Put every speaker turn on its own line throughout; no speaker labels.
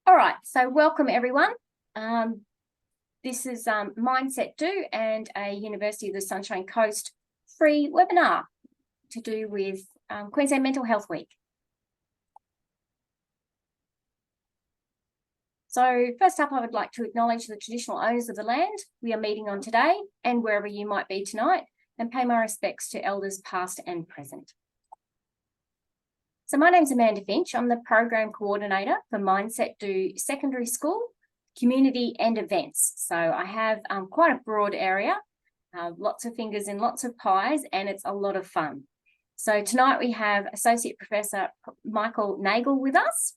All right, so welcome everyone. This is Mindset Do and a University of the Sunshine Coast free webinar to do with Queensland Mental Health Week. So first up, I would like to acknowledge the traditional owners of the land we are meeting on today and wherever you might be tonight, and pay my respects to elders past and present. So my name's Amanda Finch. I'm the Program Coordinator for Mindset Do Secondary School, Community and Events. So I have quite a broad area, lots of fingers in lots of pies, and it's a lot of fun. So tonight we have Associate Professor Michael Nagel with us,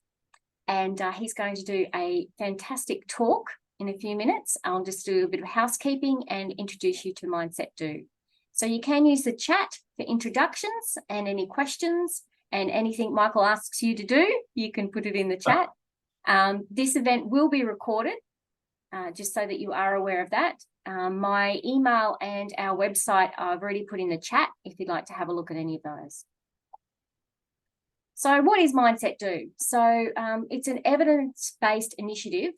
and he's going to do a fantastic talk in a few minutes. I'll just do a bit of housekeeping and introduce you to Mindset Do. So you can use the chat for introductions and any questions, and anything Michael asks you to do, you can put it in the chat. This event will be recorded, just so that you are aware of that. My email and our website I've already put in the chat if you'd like to have a look at any of those. So what is Mindset Do? So it's an evidence-based initiative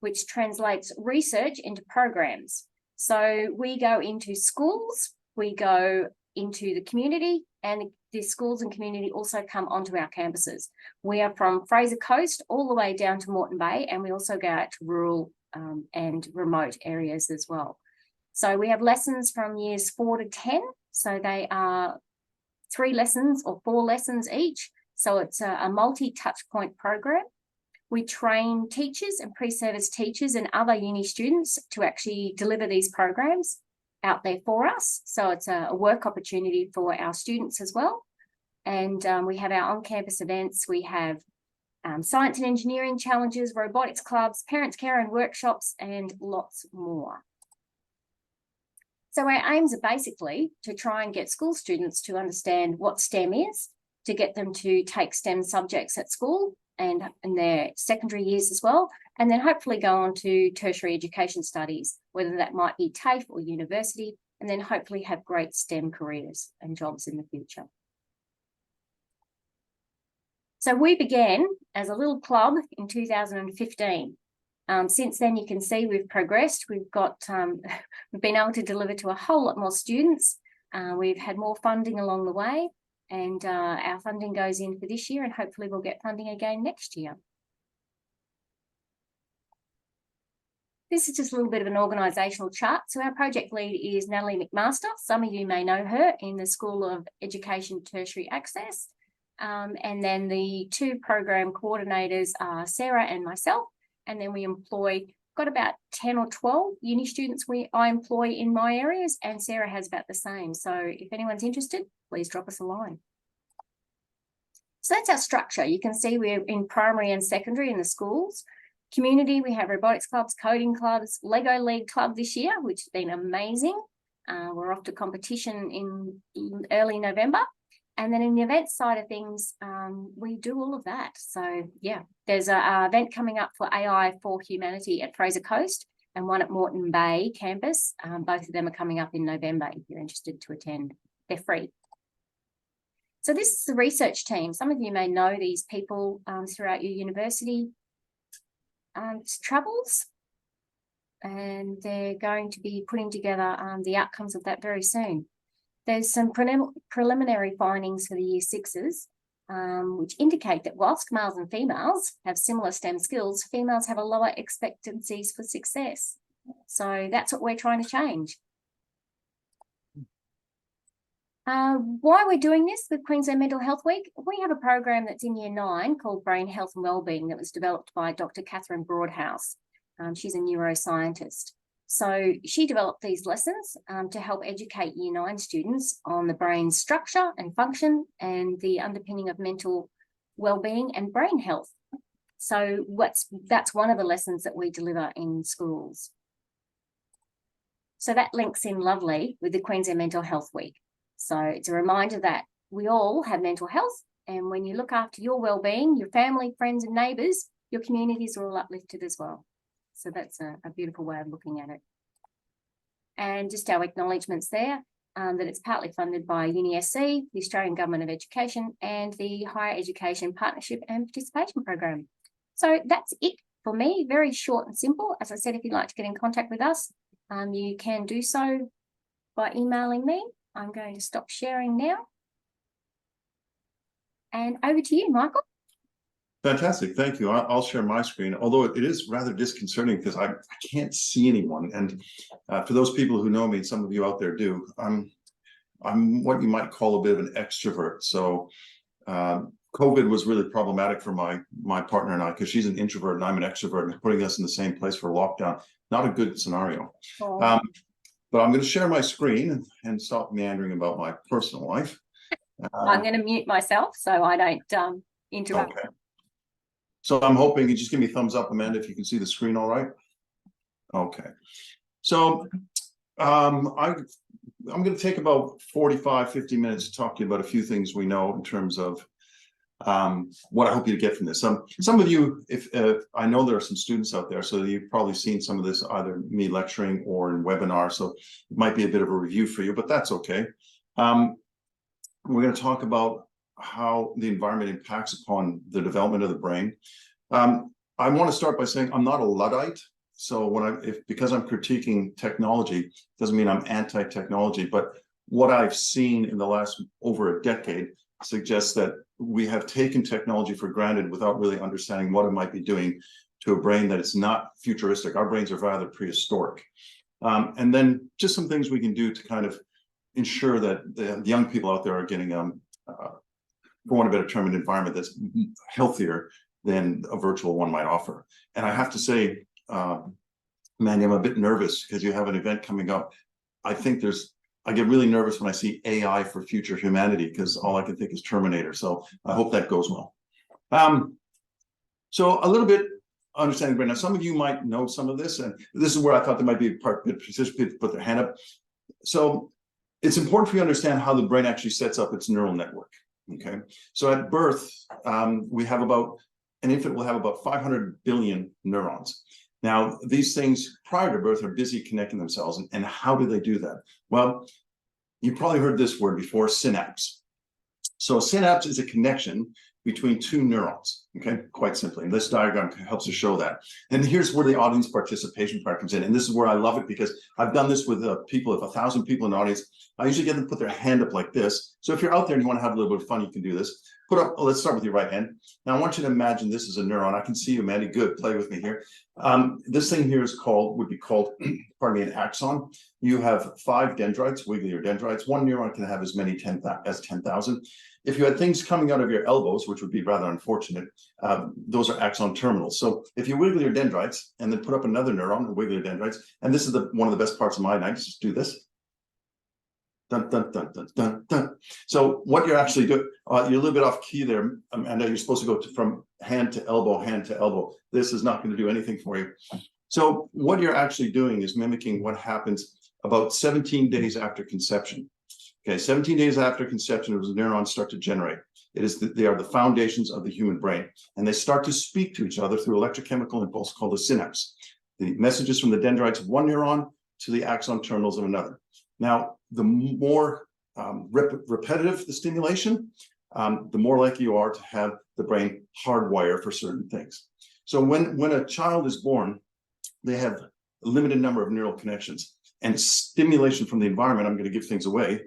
which translates research into programs. So we go into schools, we go into the community, and the schools and community also come onto our campuses. We are from Fraser Coast all the way down to Moreton Bay, and we also go out to rural and remote areas as well. So we have lessons from years 4 to 10. So they are 3 lessons or 4 lessons each. So it's a multi-touch point program. We train teachers and pre-service teachers and other uni students to actually deliver these programs out there for us. So it's a work opportunity for our students as well. And we have our on-campus events. We have science and engineering challenges, robotics clubs, parents' care and workshops, and lots more. So our aims are basically to try and get school students to understand what STEM is, to get them to take STEM subjects at school and in their secondary years as well, and then hopefully go on to tertiary education studies, whether that might be TAFE or university, and then hopefully have great STEM careers and jobs in the future. So we began as a little club in 2015. Since then, you can see we've progressed. We've got, we've been able to deliver to a whole lot more students. We've had more funding along the way, and our funding goes in for this year, and hopefully we'll get funding again next year. This is just a little bit of an organisational chart. So our project lead is Natalie McMaster. Some of you may know her in the School of Education Tertiary Access. And then the 2 program coordinators are Sarah and myself. And then we got about 10 or 12 uni students I employ in my areas, and Sarah has about the same. So if anyone's interested, please drop us a line. So that's our structure. You can see we're in primary and secondary in the schools. Community, we have robotics clubs, coding clubs, Lego League Club this year, which has been amazing. We're off to competition in early November. And then in the event side of things, we do all of that. So yeah, there's an event coming up for AI for Humanity at Fraser Coast and one at Moreton Bay campus. Both of them are coming up in November if you're interested to attend. They're free. So this is the research team. Some of you may know these people throughout your university travels, and they're going to be putting together the outcomes of that very soon. There's some preliminary findings for the Year 6s, which indicate that whilst males and females have similar STEM skills, females have a lower expectancies for success. So that's what we're trying to change. Why we're doing this with Queensland Mental Health Week, we have a program that's in Year 9 called Brain Health and Wellbeing that was developed by Dr. Catherine Broadhouse. She's a neuroscientist. So she developed these lessons to help educate Year 9 students on the brain's structure and function and the underpinning of mental wellbeing and brain health. So that's one of the lessons that we deliver in schools. So that links in lovely with the Queensland Mental Health Week. So it's a reminder that we all have mental health, and when you look after your wellbeing, your family, friends and neighbours, your communities are all uplifted as well. So that's a beautiful way of looking at it. And just our acknowledgements there. that it's partly funded by UniSC, the Australian Government of Education, and the Higher Education Partnership and Participation Program. So that's it for me, very short and simple. As I said, if you'd like to get in contact with us, you can do so by emailing me. I'm going to stop sharing now. And over to you, Michael.
Fantastic, thank you. I'll share my screen, although it is rather disconcerting because I can't see anyone. And for those people who know me, some of you out there do, I'm what you might call a bit of an extrovert. So COVID was really problematic for my partner and I, because she's an introvert and I'm an extrovert, and putting us in the same place for lockdown, not a good scenario.
Oh.
But I'm going to share my screen and stop meandering about my personal life.
I'm going to mute myself so I don't interrupt.
Okay. So I'm hoping you just give me a thumbs up, Amanda, if you can see the screen all right. Okay. So I'm going to take about 45, 50 minutes to talk to you about a few things we know in terms of what I hope you to get from this. Some of you, if I know there are some students out there, so you've probably seen some of this either me lecturing or in webinar, so it might be a bit of a review for you, but that's okay. We're going to talk about how the environment impacts upon the development of the brain. I want to start by saying I'm not a Luddite. So because I'm critiquing technology, doesn't mean I'm anti-technology, but what I've seen in the last over a decade suggests that we have taken technology for granted without really understanding what it might be doing to a brain that is not futuristic. Our brains are rather prehistoric. And then just some things we can do to kind of ensure that the young people out there are getting, for want of a better term, an environment that's healthier than a virtual one might offer. And I have to say, Mandy, I'm a bit nervous because you have an event coming up. I get really nervous when I see AI for future humanity, because all I can think is Terminator. So I hope that goes well. So a little bit understanding brain. Now, some of you might know some of this, and this is where I thought there might be a part that people put their hand up. So it's important for you to understand how the brain actually sets up its neural network. Okay, so at birth, an infant will have about 500 billion neurons. Now, these things prior to birth are busy connecting themselves. And how do they do that? Well, you probably heard this word before, synapse. So a synapse is a connection between two neurons, okay, quite simply. And this diagram helps to show that. And here's where the audience participation part comes in. And this is where I love it, because I've done this with people, if 1,000 people in the audience, I usually get them to put their hand up like this. So if you're out there and you want to have a little bit of fun, you can do this. Put up, let's start with your right hand. Now I want you to imagine this is a neuron. I can see you, Mandy. Good, play with me here. This thing here would be called, pardon me, an axon. You have 5 dendrites, wiggly or dendrites. One neuron can have as many as 10,000. If you had things coming out of your elbows, which would be rather unfortunate, those are axon terminals. So if you wiggle your dendrites and then put up another neuron and wiggle your dendrites, and this is one of the best parts of my night, just do this. Dun, dun, dun, dun, dun, dun. So what you're actually doing, you're a little bit off key there, and you're supposed to go from hand to elbow, hand to elbow. This is not going to do anything for you. So what you're actually doing is mimicking what happens about 17 days after conception. Okay, 17 days after conception, those neurons start to generate. They are the foundations of the human brain, and they start to speak to each other through electrochemical impulse called a synapse. The messages from the dendrites of one neuron to the axon terminals of another. Now, the more repetitive the stimulation, the more likely you are to have the brain hardwire for certain things. So when a child is born, they have a limited number of neural connections, and stimulation from the environment, I'm going to give things away,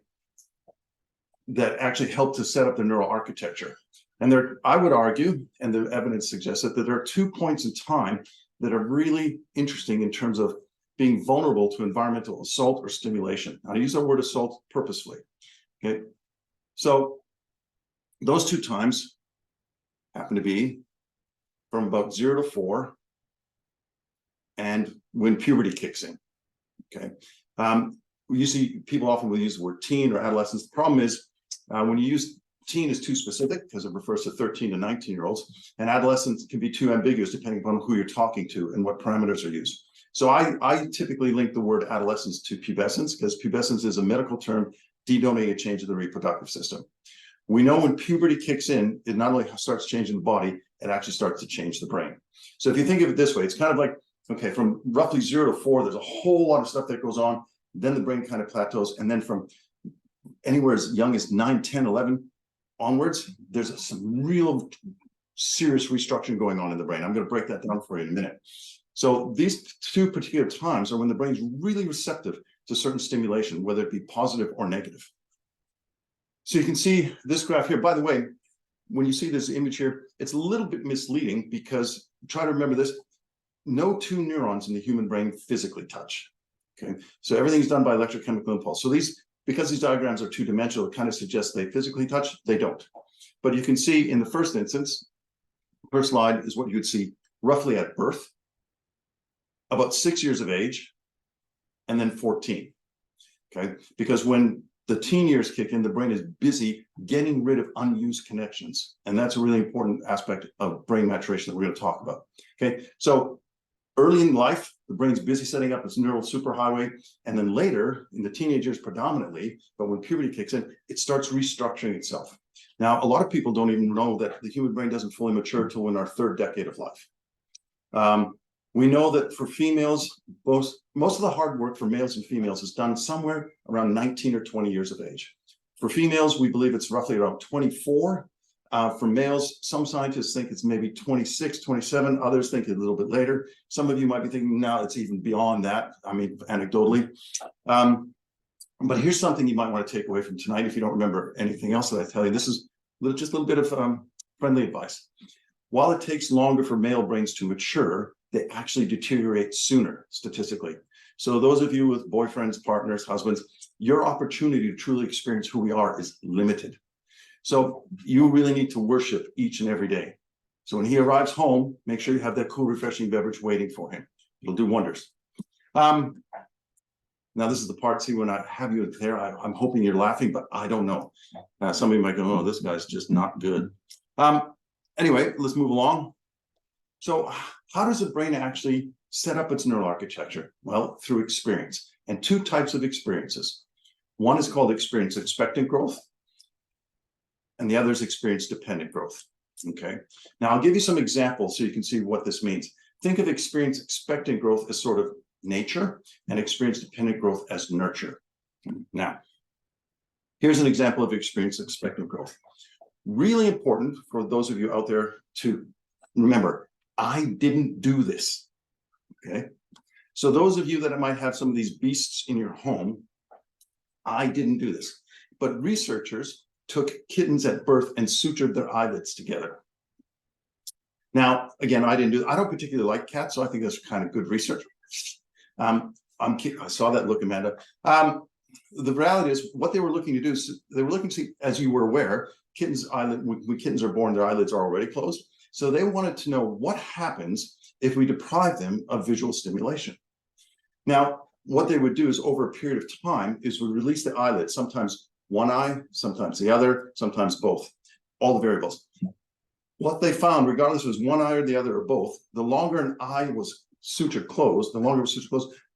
that actually help to set up the neural architecture. And I would argue, and the evidence suggests that there are 2 points in time that are really interesting in terms of being vulnerable to environmental assault or stimulation. I use that word assault purposefully. Okay, so those 2 times happen to be from about 0 to 4, and when puberty kicks in. Okay, people often will use the word teen or adolescence. The problem is when you use teen is too specific because it refers to 13 to 19-year-olds, and adolescence can be too ambiguous depending upon who you're talking to and what parameters are used. So I typically link the word adolescence to pubescence, because pubescence is a medical term denoting a change in the reproductive system. We know when puberty kicks in, it not only starts changing the body, it actually starts to change the brain. So if you think of it this way, it's kind of like, okay, from roughly 0 to 4, there's a whole lot of stuff that goes on. Then the brain kind of plateaus. And then from anywhere as young as 9, 10, 11 onwards, there's some real serious restructuring going on in the brain. I'm going to break that down for you in a minute. So these two particular times are when the brain is really receptive to certain stimulation, whether it be positive or negative. So you can see this graph here. By the way, when you see this image here, it's a little bit misleading because try to remember this. No two neurons in the human brain physically touch. Okay, so everything's done by electrochemical impulse. So because these diagrams are two-dimensional, it kind of suggests they physically touch. They don't. But you can see in the first instance, first slide is what you'd see roughly at birth, about 6 years of age, and then 14. Okay, because when the teen years kick in, the brain is busy getting rid of unused connections. And that's a really important aspect of brain maturation that we're going to talk about. Okay, so early in life, the brain's busy setting up its neural superhighway. And then later, in the teenage years predominantly, but when puberty kicks in, it starts restructuring itself. Now, a lot of people don't even know that the human brain doesn't fully mature until in our third decade of life. We know that for females, most of the hard work for males and females is done somewhere around 19 or 20 years of age. For females, we believe it's roughly around 24. For males, some scientists think it's maybe 26, 27. Others think a little bit later. Some of you might be thinking, no, it's even beyond that. I mean, anecdotally. But here's something you might want to take away from tonight if you don't remember anything else that I tell you. This is just a little bit of friendly advice. While it takes longer for male brains to mature, they actually deteriorate sooner statistically. So those of you with boyfriends, partners, husbands, your opportunity to truly experience who we are is limited. So you really need to worship each and every day. So when he arrives home, make sure you have that cool, refreshing beverage waiting for him. It'll do wonders. Now, this is the part, see, when I have you there, I'm hoping you're laughing, but I don't know. Somebody might go, oh, this guy's just not good. Anyway, let's move along. So how does the brain actually set up its neural architecture? Well, through experience, and two types of experiences. One is called experience expectant growth, and the other is experience dependent growth. Okay, now I'll give you some examples so you can see what this means. Think of experience expectant growth as sort of nature and experience dependent growth as nurture. Now, here's an example of experience expectant growth. Really important for those of you out there to remember, I didn't do this. Okay, so those of you that might have some of these beasts in your home, I didn't do this. But researchers took kittens at birth and sutured their eyelids together. Now, again, I don't particularly like cats, so I think that's kind of good research. I saw that look, Amanda. The reality is what they were looking to do is they were looking to see, as you were aware, when kittens are born, their eyelids are already closed. So they wanted to know what happens if we deprive them of visual stimulation. Now, what they would do is over a period of time is we release the eyelids, sometimes one eye, sometimes the other, sometimes both, all the variables. What they found, regardless if it was one eye or the other or both, the longer an eye was sutured closed, the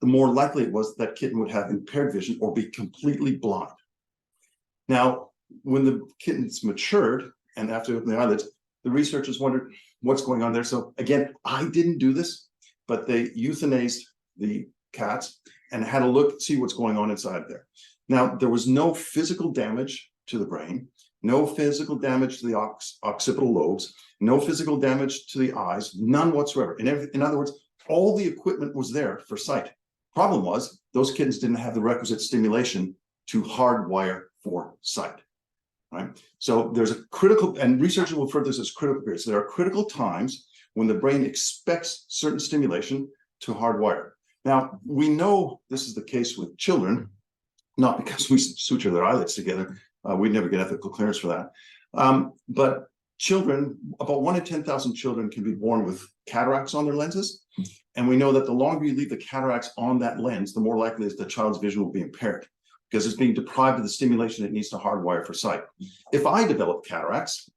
more likely it was that kitten would have impaired vision or be completely blind. Now, when the kittens matured and after opening the eyelids, the researchers wondered what's going on there. So again, I didn't do this, but they euthanized the cats and had a look, see what's going on inside there. Now, there was no physical damage to the brain, no physical damage to the occipital lobes, no physical damage to the eyes, none whatsoever. In other words, all the equipment was there for sight. Problem was, those kittens didn't have the requisite stimulation to hardwire for sight. Right? So there's a critical, and researchers will refer to this as critical periods. There are critical times when the brain expects certain stimulation to hardwire. Now, we know this is the case with children, not because we suture their eyelids together. We'd never get ethical clearance for that. But children, about 1 in 10,000 children can be born with cataracts on their lenses. And we know that the longer you leave the cataracts on that lens, the more likely is the child's vision will be impaired, because it's being deprived of the stimulation it needs to hardwire for sight. If I develop cataracts,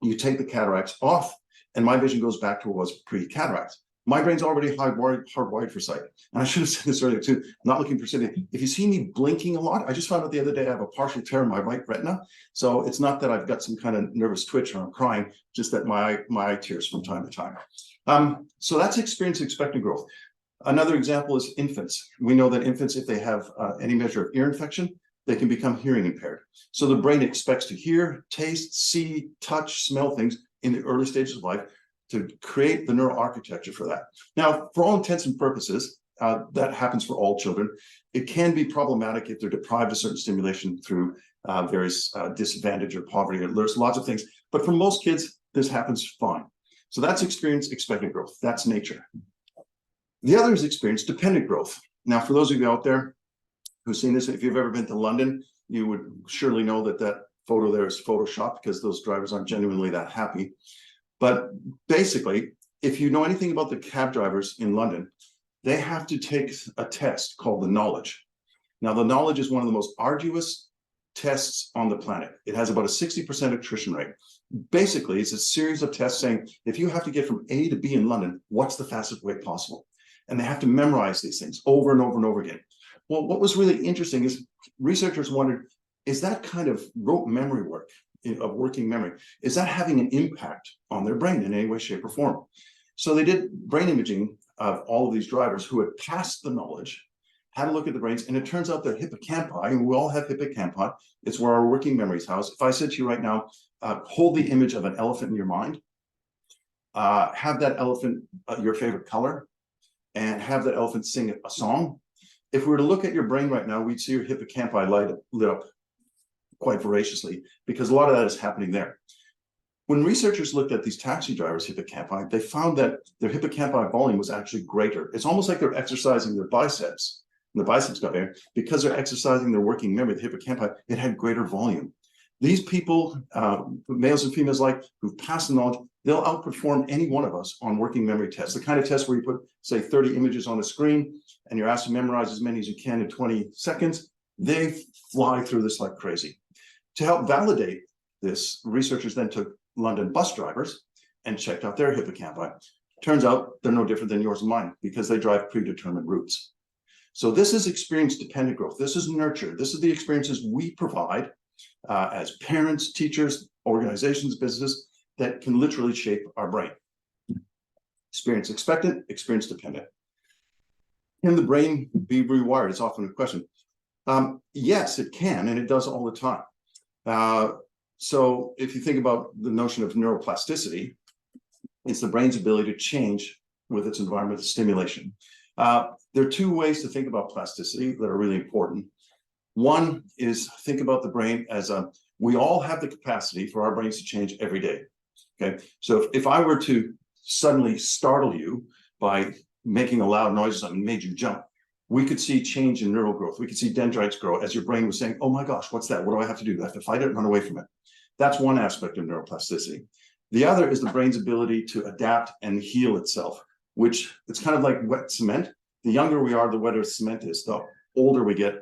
you take the cataracts off and my vision goes back to what was pre-cataracts. My brain's already hardwired for sight. And I should have said this earlier too, I'm not looking for sympathy. If you see me blinking a lot, I just found out the other day I have a partial tear in my right retina. So it's not that I've got some kind of nervous twitch or I'm crying, just that my eye tears from time to time. So that's experience expectant growth. Another example is infants. We know that infants, if they have any measure of ear infection, they can become hearing impaired. So the brain expects to hear, taste, see, touch, smell things in the early stages of life to create the neural architecture for that. Now, for all intents and purposes, that happens for all children. It can be problematic if they're deprived of certain stimulation through various disadvantage or poverty. There's lots of things, but for most kids, this happens fine. So that's experience expectant growth. That's nature. The other is experience dependent growth. Now, for those of you out there who've seen this, if you've ever been to London, you would surely know that that photo there is Photoshopped because those drivers aren't genuinely that happy. But basically, if you know anything about the cab drivers in London, they have to take a test called the knowledge. Now, the knowledge is one of the most arduous tests on the planet. It has about a 60% attrition rate. Basically, it's a series of tests saying, if you have to get from A to B in London, what's the fastest way possible? And they have to memorize these things over and over and over again. Well, what was really interesting is researchers wondered, is that kind of rote memory work, of working memory, is that having an impact on their brain in any way, shape, or form? So they did brain imaging of all of these drivers who had passed the knowledge, had a look at the brains, and it turns out their hippocampi, and we all have hippocampi, it's where our working memory is housed. If I said to you right now, hold the image of an elephant in your mind, have that elephant your favorite color, and have that elephant sing a song. If we were to look at your brain right now, we'd see your hippocampi lit up quite voraciously because a lot of that is happening there. When researchers looked at these taxi drivers' hippocampi, they found that their hippocampi volume was actually greater. It's almost like they're exercising their biceps. And the biceps got there because they're exercising their working memory, the hippocampi, it had greater volume. These people, males and females alike, who've passed the knowledge, they'll outperform any one of us on working memory tests. The kind of test where you put, say, 30 images on a screen and you're asked to memorize as many as you can in 20 seconds, they fly through this like crazy. To help validate this, researchers then took London bus drivers and checked out their hippocampi. Turns out they're no different than yours and mine because they drive predetermined routes. So this is experience-dependent growth. This is nurture. This is the experiences we provide as parents, teachers, organizations, businesses that can literally shape our brain. Experience expectant, experience dependent. Can the brain be rewired? It's often a question. Yes, it can, and it does all the time. So if you think about the notion of neuroplasticity, it's the brain's ability to change with its environmental stimulation. There are two ways to think about plasticity that are really important. One is think about the brain as we all have the capacity for our brains to change every day. Okay, so if I were to suddenly startle you by making a loud noise or something, made you jump, we could see change in neural growth. We could see dendrites grow as your brain was saying, oh my gosh, what's that? What do I have to do? Do I have to fight it, run away from it? That's one aspect of neuroplasticity. The other is the brain's ability to adapt and heal itself, which it's kind of like wet cement. The younger we are, the wetter cement is. The older we get,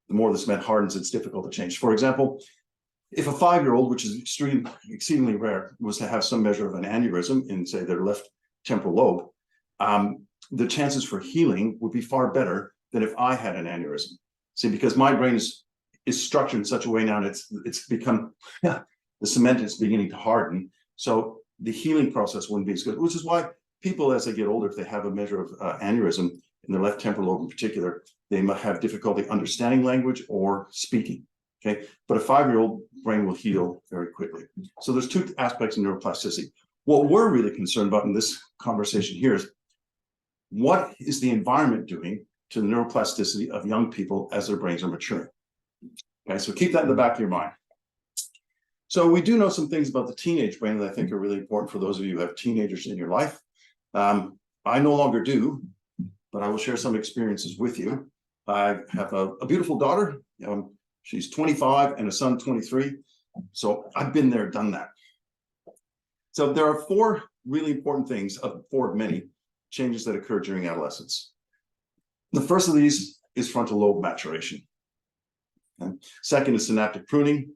the more the cement hardens, it's difficult to change. For example, if a 5-year-old, which is exceedingly rare, was to have some measure of an aneurysm in, say, their left temporal lobe, the chances for healing would be far better than if I had an aneurysm. See, because my brain is structured in such a way now that it's become, the cement is beginning to harden. So the healing process wouldn't be as good, which is why people, as they get older, if they have a measure of aneurysm in their left temporal lobe in particular, they might have difficulty understanding language or speaking. Okay, but a 5-year-old brain will heal very quickly. So there's two aspects of neuroplasticity. What we're really concerned about in this conversation here is what is the environment doing to the neuroplasticity of young people as their brains are maturing? Okay, so keep that in the back of your mind. So we do know some things about the teenage brain that I think are really important for those of you who have teenagers in your life. I no longer do, but I will share some experiences with you. I have a beautiful daughter. She's 25 and a son 23. So I've been there, done that. So there are 4 really important things, 4 of many changes that occur during adolescence. The first of these is frontal lobe maturation. Okay. Second is synaptic pruning.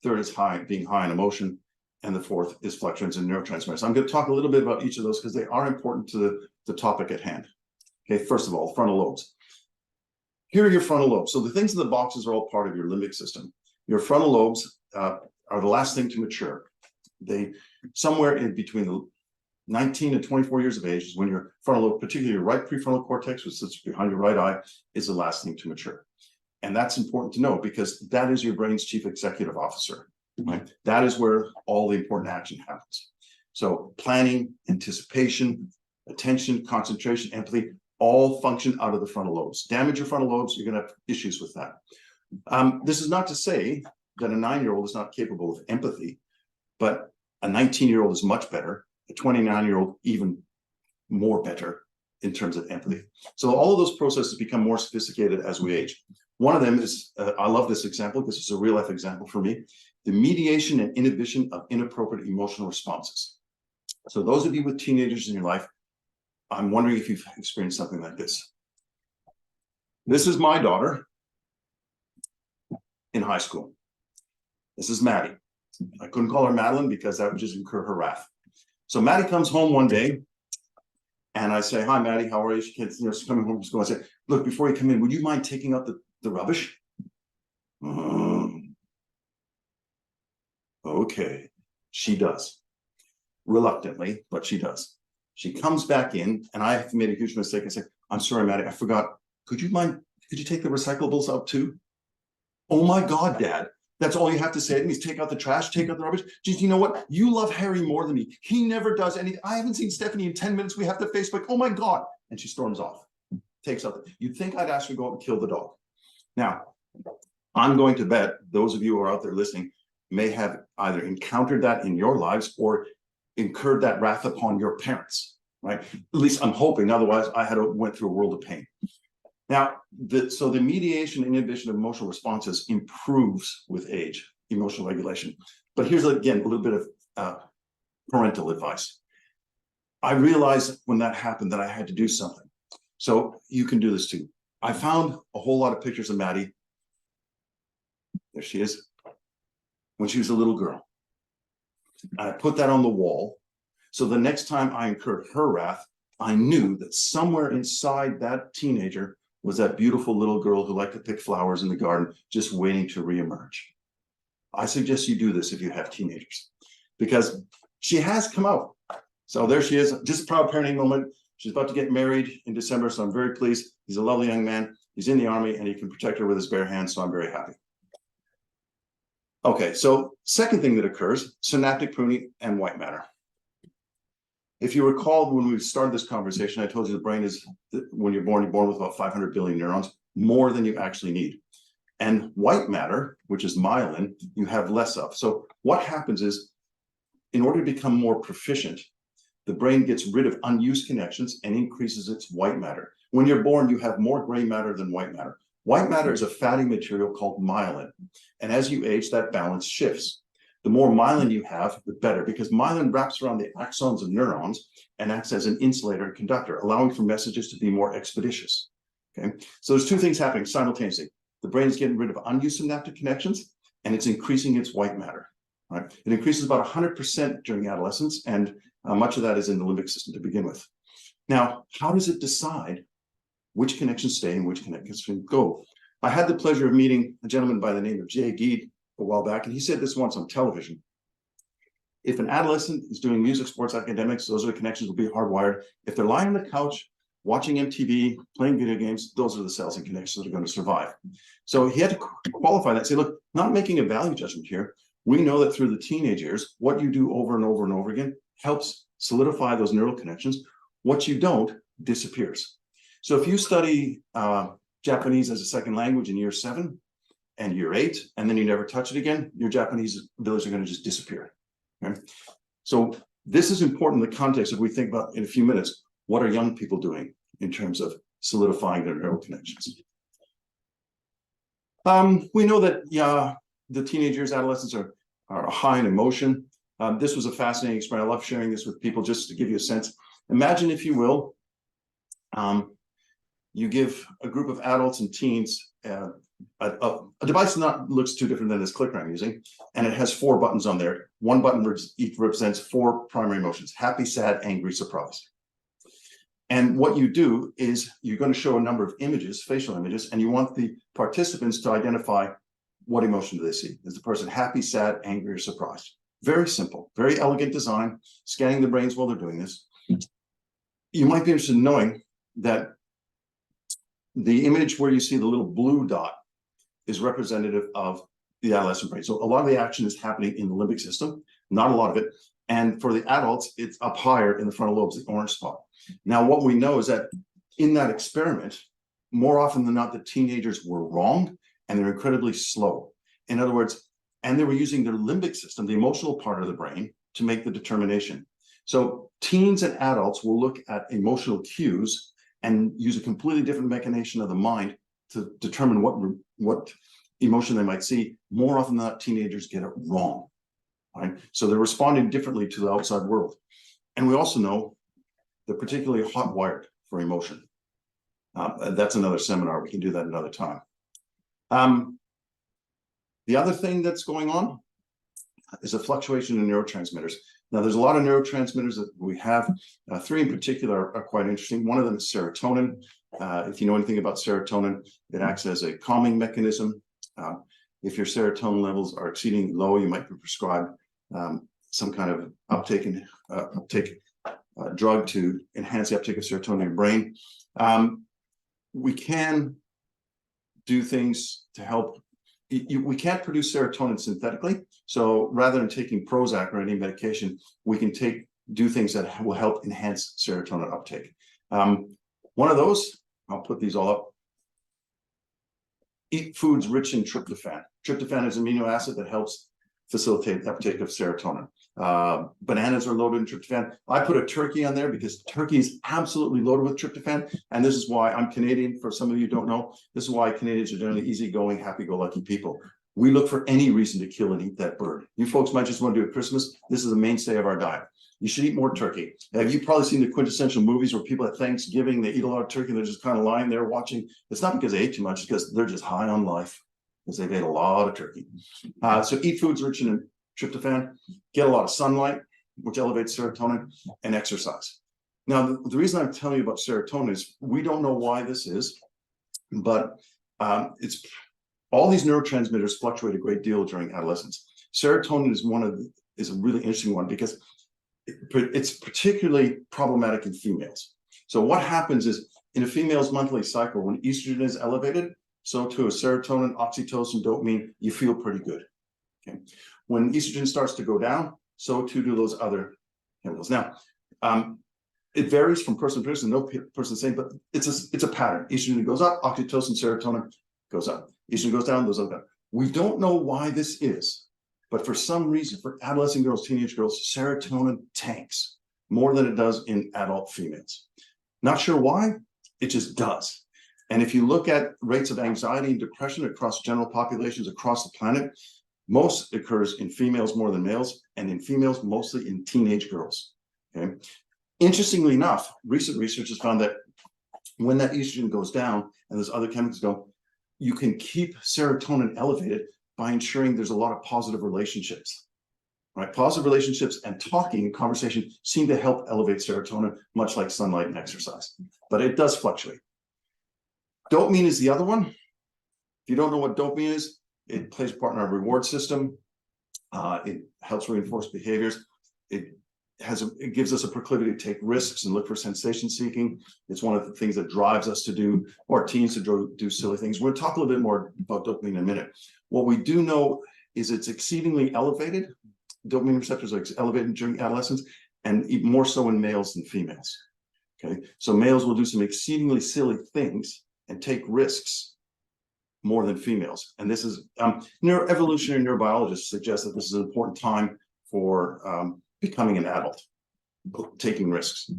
Third is being high in emotion. And the fourth is fluctuations in neurotransmitters. I'm going to talk a little bit about each of those because they are important to the topic at hand. Okay, first of all, frontal lobes. Here are your frontal lobes. So the things in the boxes are all part of your limbic system. Your frontal lobes are the last thing to mature. They somewhere in between the 19 and 24 years of age is when your frontal lobe, particularly your right prefrontal cortex, which sits behind your right eye, is the last thing to mature. And that's important to know because that is your brain's chief executive officer, right? That is where all the important action happens. So planning, anticipation, attention, concentration, empathy, all function out of the frontal lobes. Damage your frontal lobes, you're going to have issues with that. This is not to say that a 9-year-old is not capable of empathy, but a 19-year-old is much better, a 29-year-old even more better in terms of empathy. So all of those processes become more sophisticated as we age. One of them is, I love this example because it's a real life example for me, the mediation and inhibition of inappropriate emotional responses. So those of you with teenagers in your life, I'm wondering if you've experienced something like this. This is my daughter in high school. This is Maddie. I couldn't call her Madeline because that would just incur her wrath. So Maddie comes home one day and I say, hi, Maddie, how are you? She's coming home from school. I say, look, before you come in, would you mind taking out the rubbish? Okay, she does. Reluctantly, but she does. She comes back in and I made a huge mistake. I say, I'm sorry, Maddie, I forgot. Could you take the recyclables out too? Oh my God, Dad. That's all you have to say to me is take out the trash, take out the rubbish. Geez, you know what? You love Harry more than me. He never does anything. I haven't seen Stephanie in 10 minutes. We have to Facebook. Oh my God. And she storms off, takes out. You'd think I'd ask her to go out and kill the dog. Now, I'm going to bet those of you who are out there listening may have either encountered that in your lives or incurred that wrath upon your parents, right? At least I'm hoping. Otherwise, went through a world of pain. Now, so the mediation and inhibition of emotional responses improves with age, emotional regulation. But here's, again, a little bit of parental advice. I realized when that happened that I had to do something. So you can do this too. I found a whole lot of pictures of Maddie. There she is, when she was a little girl. And I put that on the wall. So the next time I incurred her wrath, I knew that somewhere inside that teenager was that beautiful little girl who liked to pick flowers in the garden, just waiting to reemerge. I suggest you do this if you have teenagers, because she has come out. So there she is, just a proud parenting moment. She's about to get married in December, so I'm very pleased. He's a lovely young man. He's in the Army, and he can protect her with his bare hands, so I'm very happy. Okay, so second thing that occurs, synaptic pruning and white matter. If you recall, when we started this conversation, I told you the brain is, when you're born with about 500 billion neurons, more than you actually need. And white matter, which is myelin, you have less of. So what happens is, in order to become more proficient, the brain gets rid of unused connections and increases its white matter. When you're born, you have more gray matter than white matter. White matter is a fatty material called myelin. And as you age, that balance shifts. The more myelin you have, the better, because myelin wraps around the axons of neurons and acts as an insulator and conductor, allowing for messages to be more expeditious. Okay, so there's two things happening simultaneously. The brain is getting rid of unused synaptic connections, and it's increasing its white matter. Right? It increases about 100% during adolescence, and much of that is in the limbic system to begin with. Now, how does it decide which connections stay and which connections go? I had the pleasure of meeting a gentleman by the name of Jay Geed a while back, and he said this once on television. If an adolescent is doing music, sports, academics, those are the connections will be hardwired. If they're lying on the couch, watching MTV, playing video games, those are the cells and connections that are going to survive. So he had to qualify that, say, look, not making a value judgment here. We know that through the teenage years, what you do over and over and over again helps solidify those neural connections. What you don't disappears. So if you study Japanese as a second language in year 7, and year 8, and then you never touch it again, your Japanese abilities are going to just disappear. Okay? So this is important in the context of we think about in a few minutes, what are young people doing in terms of solidifying their neural connections? We know that the teenage years, adolescents are high in emotion. This was a fascinating experiment. I love sharing this with people just to give you a sense. Imagine, if you will, you give a group of adults and teens a device that looks too different than this clicker I'm using, and it has 4 buttons on there. One button each represents 4 primary emotions: happy, sad, angry, surprised. And what you do is you're going to show a number of images, facial images, and you want the participants to identify what emotion do they see. Is the person happy, sad, angry, or surprised? Very simple, very elegant design, scanning the brains while they're doing this. You might be interested in knowing that the image where you see the little blue dot is representative of the adolescent brain. So a lot of the action is happening in the limbic system, not a lot of it. And for the adults, it's up higher in the frontal lobes, the orange spot. Now, what we know is that in that experiment, more often than not, the teenagers were wrong and they're incredibly slow. In other words, and they were using their limbic system, the emotional part of the brain, to make the determination. So teens and adults will look at emotional cues and use a completely different mechanism of the mind to determine what emotion they might see. More often than not, teenagers get it wrong, right? So they're responding differently to the outside world. And we also know they're particularly hot wired for emotion. That's another seminar. We can do that another time. The other thing that's going on is a fluctuation in neurotransmitters. Now, there's a lot of neurotransmitters that we have. Three in particular are quite interesting. One of them is serotonin. If you know anything about serotonin, it acts as a calming mechanism. If your serotonin levels are exceedingly low, you might be prescribed some kind of uptake drug to enhance the uptake of serotonin in your brain. We can do things to help. We can't produce serotonin synthetically. So rather than taking Prozac or any medication, we can do things that will help enhance serotonin uptake. One of those, I'll put these all up. Eat foods rich in tryptophan. Tryptophan is an amino acid that helps facilitate uptake of serotonin. Bananas are loaded in tryptophan. I put a turkey on there because turkey is absolutely loaded with tryptophan. And this is why I'm Canadian. For some of you who don't know, this is why Canadians are generally easygoing, happy-go-lucky people. We look for any reason to kill and eat that bird. You folks might just want to do it at Christmas. This is the mainstay of our diet. You should eat more turkey. Have you probably seen the quintessential movies where people at Thanksgiving, they eat a lot of turkey and they're just kind of lying there watching? It's not because they ate too much, it's because they're just high on life because they've ate a lot of turkey. So eat foods rich in tryptophan, get a lot of sunlight, which elevates serotonin, and exercise. Now, the reason I'm telling you about serotonin is we don't know why this is, but it's all these neurotransmitters fluctuate a great deal during adolescence. Serotonin is a really interesting one because it's particularly problematic in females. So what happens is in a female's monthly cycle, when estrogen is elevated, so too is serotonin, oxytocin, dopamine, you feel pretty good. Okay. When estrogen starts to go down, so too do those other chemicals. Now, it varies from person to person, no person the same, but it's a pattern. Estrogen goes up, oxytocin, serotonin goes up. Estrogen goes down, goes up. We don't know why this is, but for some reason, for adolescent girls, teenage girls, serotonin tanks more than it does in adult females. Not sure why, it just does. And if you look at rates of anxiety and depression across general populations across the planet, most occurs in females more than males, and in females mostly in teenage girls. Okay. Interestingly enough, recent research has found that when that estrogen goes down and those other chemicals go, you can keep serotonin elevated by ensuring there's a lot of positive relationships. Right? Positive relationships and talking and conversation seem to help elevate serotonin, much like sunlight and exercise. But it does fluctuate. Dopamine is the other one. If you don't know what dopamine is, it plays a part in our reward system. It helps reinforce behaviors. It gives us a proclivity to take risks and look for sensation seeking. It's one of the things that drives us to do, or teens to do silly things. We'll talk a little bit more about dopamine in a minute. What we do know is it's exceedingly elevated. Dopamine receptors are elevated during adolescence, and even more so in males than females. Okay, so males will do some exceedingly silly things and take risks more than females. And this is evolutionary neurobiologists suggest that this is an important time for becoming an adult, taking risks.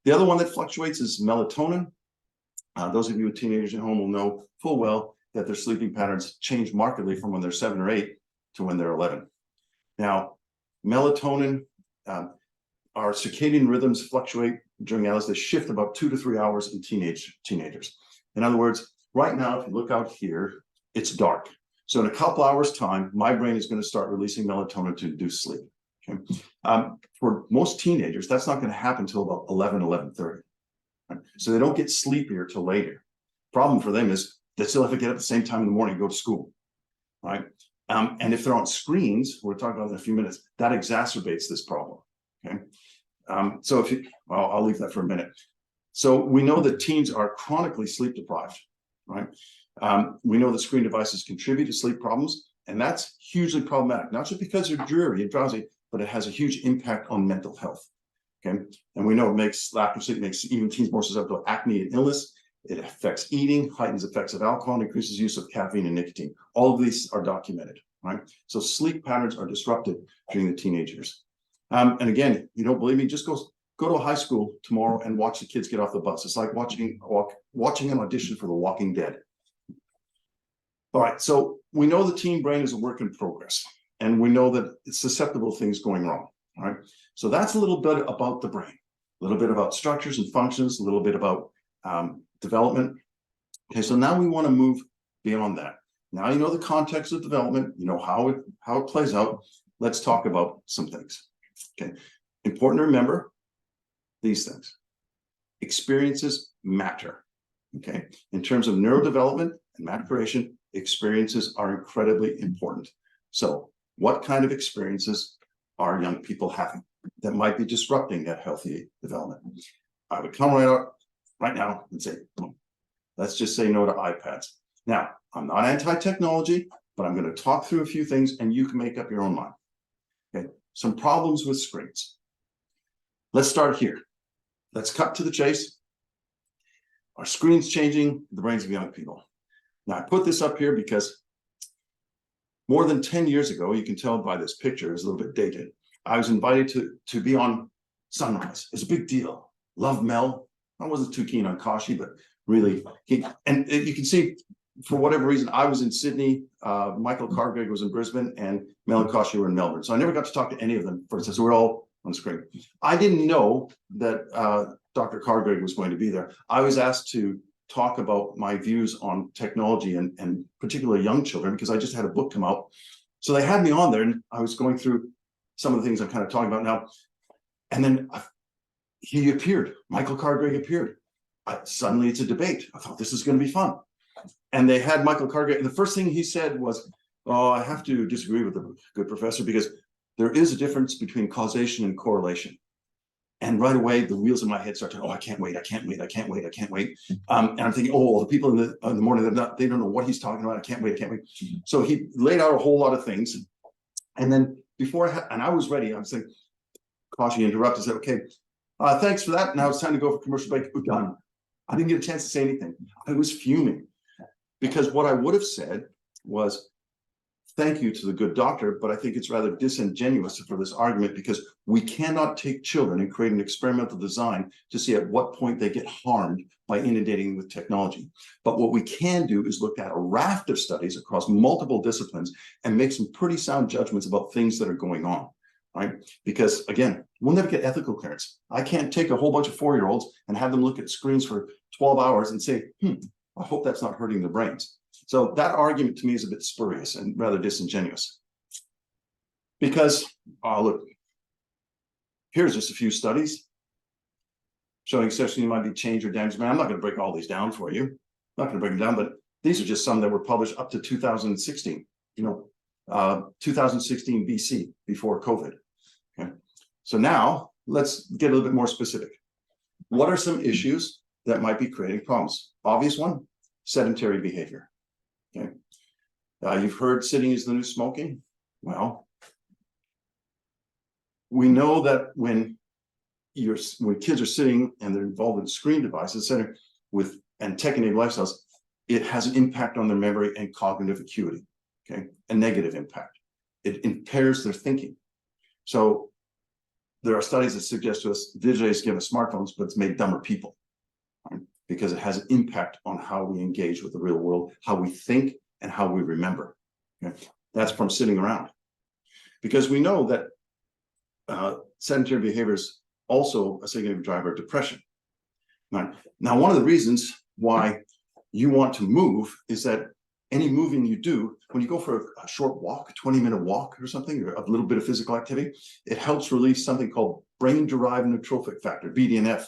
The other one that fluctuates is melatonin. Those of you with teenagers at home will know full well that their sleeping patterns change markedly from when they're 7 or 8 to when they're 11. Now, melatonin, our circadian rhythms fluctuate during adolescence. They shift about 2 to 3 hours in teenagers. In other words, right now, if you look out here, it's dark. So in a couple hours time, my brain is going to start releasing melatonin to induce sleep. Okay. For most teenagers, that's not going to happen until about 11:30. Right? So they don't get sleepier till later. Problem for them is they still have to get up at the same time in the morning and go to school. Right. And if they're on screens, we'll talk about that in a few minutes, that exacerbates this problem. Okay. So if you, well, I'll leave that for a minute. So we know that teens are chronically sleep deprived, right? We know that screen devices contribute to sleep problems, and that's hugely problematic, not just because they're dreary and drowsy, but it has a huge impact on mental health. Okay, and we know it makes lack of sleep makes even teens more susceptible to acne and illness. It affects eating, heightens effects of alcohol, and increases use of caffeine and nicotine. All of these are documented, right? So sleep patterns are disrupted during the teenage years. And again, you don't believe me? Just go to a high school tomorrow and watch the kids get off the bus. It's like watching an audition for The Walking Dead. All right, so we know the teen brain is a work in progress, and we know that it's susceptible to things going wrong. All right, so that's a little bit about the brain, a little bit about structures and functions, a little bit about development. Okay, so now we want to move beyond that. Now you know the context of development, you know how it plays out. Let's talk about some things. Okay, important to remember these things. Experiences matter. Okay, in terms of neurodevelopment and maturation, experiences are incredibly important. So, what kind of experiences are young people having that might be disrupting that healthy development? I would come right now and say, let's just say no to iPads. Now, I'm not anti-technology, but I'm going to talk through a few things and you can make up your own mind. Okay, some problems with screens. Let's start here. Let's cut to the chase. Are screens changing the brains of young people? Now, I put this up here because more than 10 years ago, you can tell by this picture, it's a little bit dated. I was invited to be on Sunrise. It's a big deal. Love Mel. I wasn't too keen on Kashi, but really, you can see for whatever reason, I was in Sydney, Michael Cargreg was in Brisbane, and Mel and Kashi were in Melbourne. So I never got to talk to any of them first. So we're all on screen. I didn't know that Dr. Cargreg was going to be there. I was asked to talk about my views on technology and particularly young children, because I just had a book come out. So they had me on there, and I was going through some of the things I'm kind of talking about now. And then he appeared, Michael Cargreg appeared. Suddenly it's a debate. I thought this is going to be fun. And they had Michael Cargreg, and the first thing he said was, oh, I have to disagree with the good professor, because there is a difference between causation and correlation. And right away, the wheels in my head start to, oh, I can't wait. And I'm thinking, oh, the people in the morning, they don't know what he's talking about. I can't wait. So he laid out a whole lot of things. And then I was ready. I was like, Kashi interrupted and said, okay, thanks for that. Now it's time to go for commercial break. We're done. I didn't get a chance to say anything. I was fuming, because what I would have said was, thank you to the good doctor, but I think it's rather disingenuous for this argument, because we cannot take children and create an experimental design to see at what point they get harmed by inundating with technology. But what we can do is look at a raft of studies across multiple disciplines and make some pretty sound judgments about things that are going on, right? Because again, we'll never get ethical clearance. I can't take a whole bunch of 4-year-olds and have them look at screens for 12 hours and say, I hope that's not hurting their brains. So that argument to me is a bit spurious and rather disingenuous. Because, look, here's just a few studies showing sexually might be changed or damaged. I'm not going to break all these down for you. I'm not going to break them down, but these are just some that were published up to 2016, 2016 BC, before COVID. Okay. So now let's get a little bit more specific. What are some issues that might be creating problems? Obvious one, sedentary behavior. Okay. You've heard sitting is the new smoking. Well, we know that when kids are sitting and they're involved in screen devices, and tech-enabled lifestyles, it has an impact on their memory and cognitive acuity. Okay, a negative impact. It impairs their thinking. So there are studies that suggest to us digital aids give us smartphones, but it's made dumber people. Right? Because it has an impact on how we engage with the real world, how we think, and how we remember. Okay? That's from sitting around. Because we know that sedentary behavior is also a significant driver of depression. Right? Now, one of the reasons why you want to move is that any moving you do, when you go for a short walk, a 20-minute walk or something, or a little bit of physical activity, it helps release something called brain-derived neurotrophic factor, BDNF.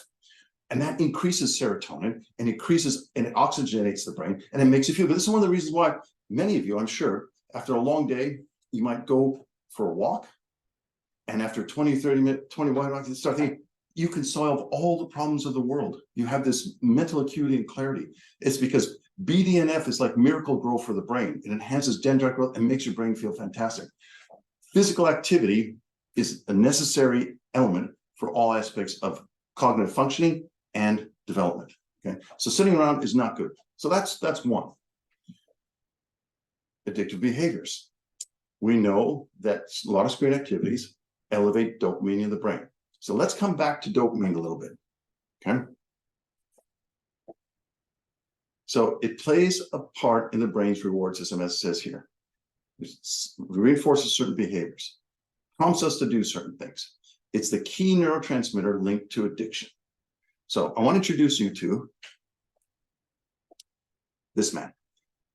And that increases serotonin and it oxygenates the brain, and it makes you feel. But this is one of the reasons why many of you, I'm sure, after a long day, you might go for a walk, and after 20, 30 minutes, 21 minutes, you start thinking, you can solve all the problems of the world. You have this mental acuity and clarity. It's because BDNF is like miracle grow for the brain. It enhances dendrite growth and makes your brain feel fantastic. Physical activity is a necessary element for all aspects of cognitive functioning and development. Okay, so sitting around is not good. So that's one. Addictive behaviors. We know that a lot of screen activities elevate dopamine in the brain. So let's come back to dopamine a little bit. Okay. So it plays a part in the brain's reward system, as it says here. It reinforces certain behaviors, prompts us to do certain things. It's the key neurotransmitter linked to addiction. So I want to introduce you to this man.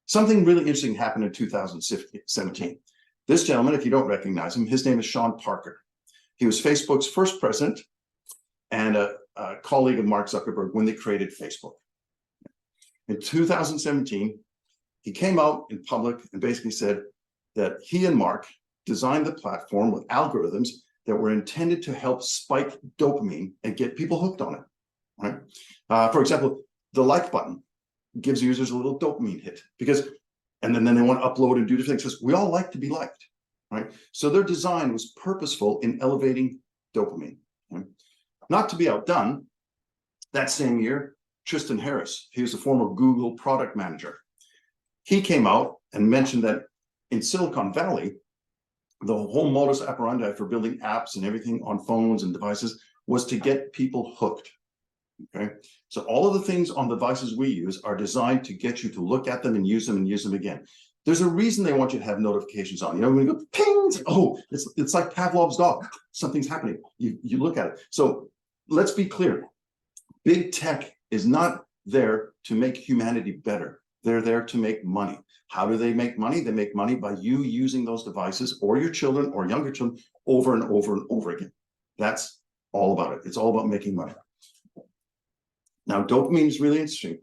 Something really interesting happened in 2017. This gentleman, if you don't recognize him, his name is Sean Parker. He was Facebook's first president and a colleague of Mark Zuckerberg when they created Facebook. In 2017, he came out in public and basically said that he and Mark designed the platform with algorithms that were intended to help spike dopamine and get people hooked on it. Right? For example, the like button gives users a little dopamine hit because, and then they want to upload and do different things because we all like to be liked, right? So their design was purposeful in elevating dopamine. Right? Not to be outdone, that same year, Tristan Harris, he was a former Google product manager. He came out and mentioned that in Silicon Valley, the whole modus operandi for building apps and everything on phones and devices was to get people hooked. Okay, so all of the things on devices we use are designed to get you to look at them and use them again. There's a reason they want you to have notifications on. You know, when you go ping, oh, it's like Pavlov's dog. Something's happening. You look at it. So let's be clear. Big tech is not there to make humanity better. They're there to make money. How do they make money? They make money by you using those devices or your children or younger children over and over and over again. That's all about it. It's all about making money. Now, dopamine is really interesting.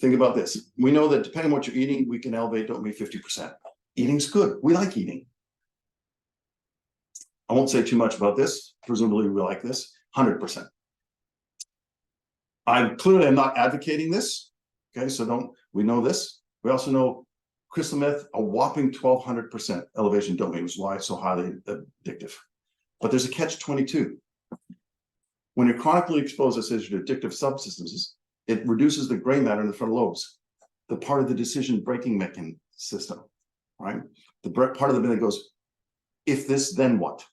Think about this. We know that depending on what you're eating, we can elevate dopamine 50%. Eating's good. We like eating. I won't say too much about this. Presumably we like this, 100%. I'm not advocating this. Okay, so we know this. We also know crystal meth, a whopping 1,200% elevation in dopamine, which is why it's so highly addictive. But there's a catch-22. When you're chronically exposed, as I said, to addictive substances, it reduces the gray matter in the frontal lobes, the part of the decision-breaking mechanism system, right? The part of the brain that goes, if this, then what,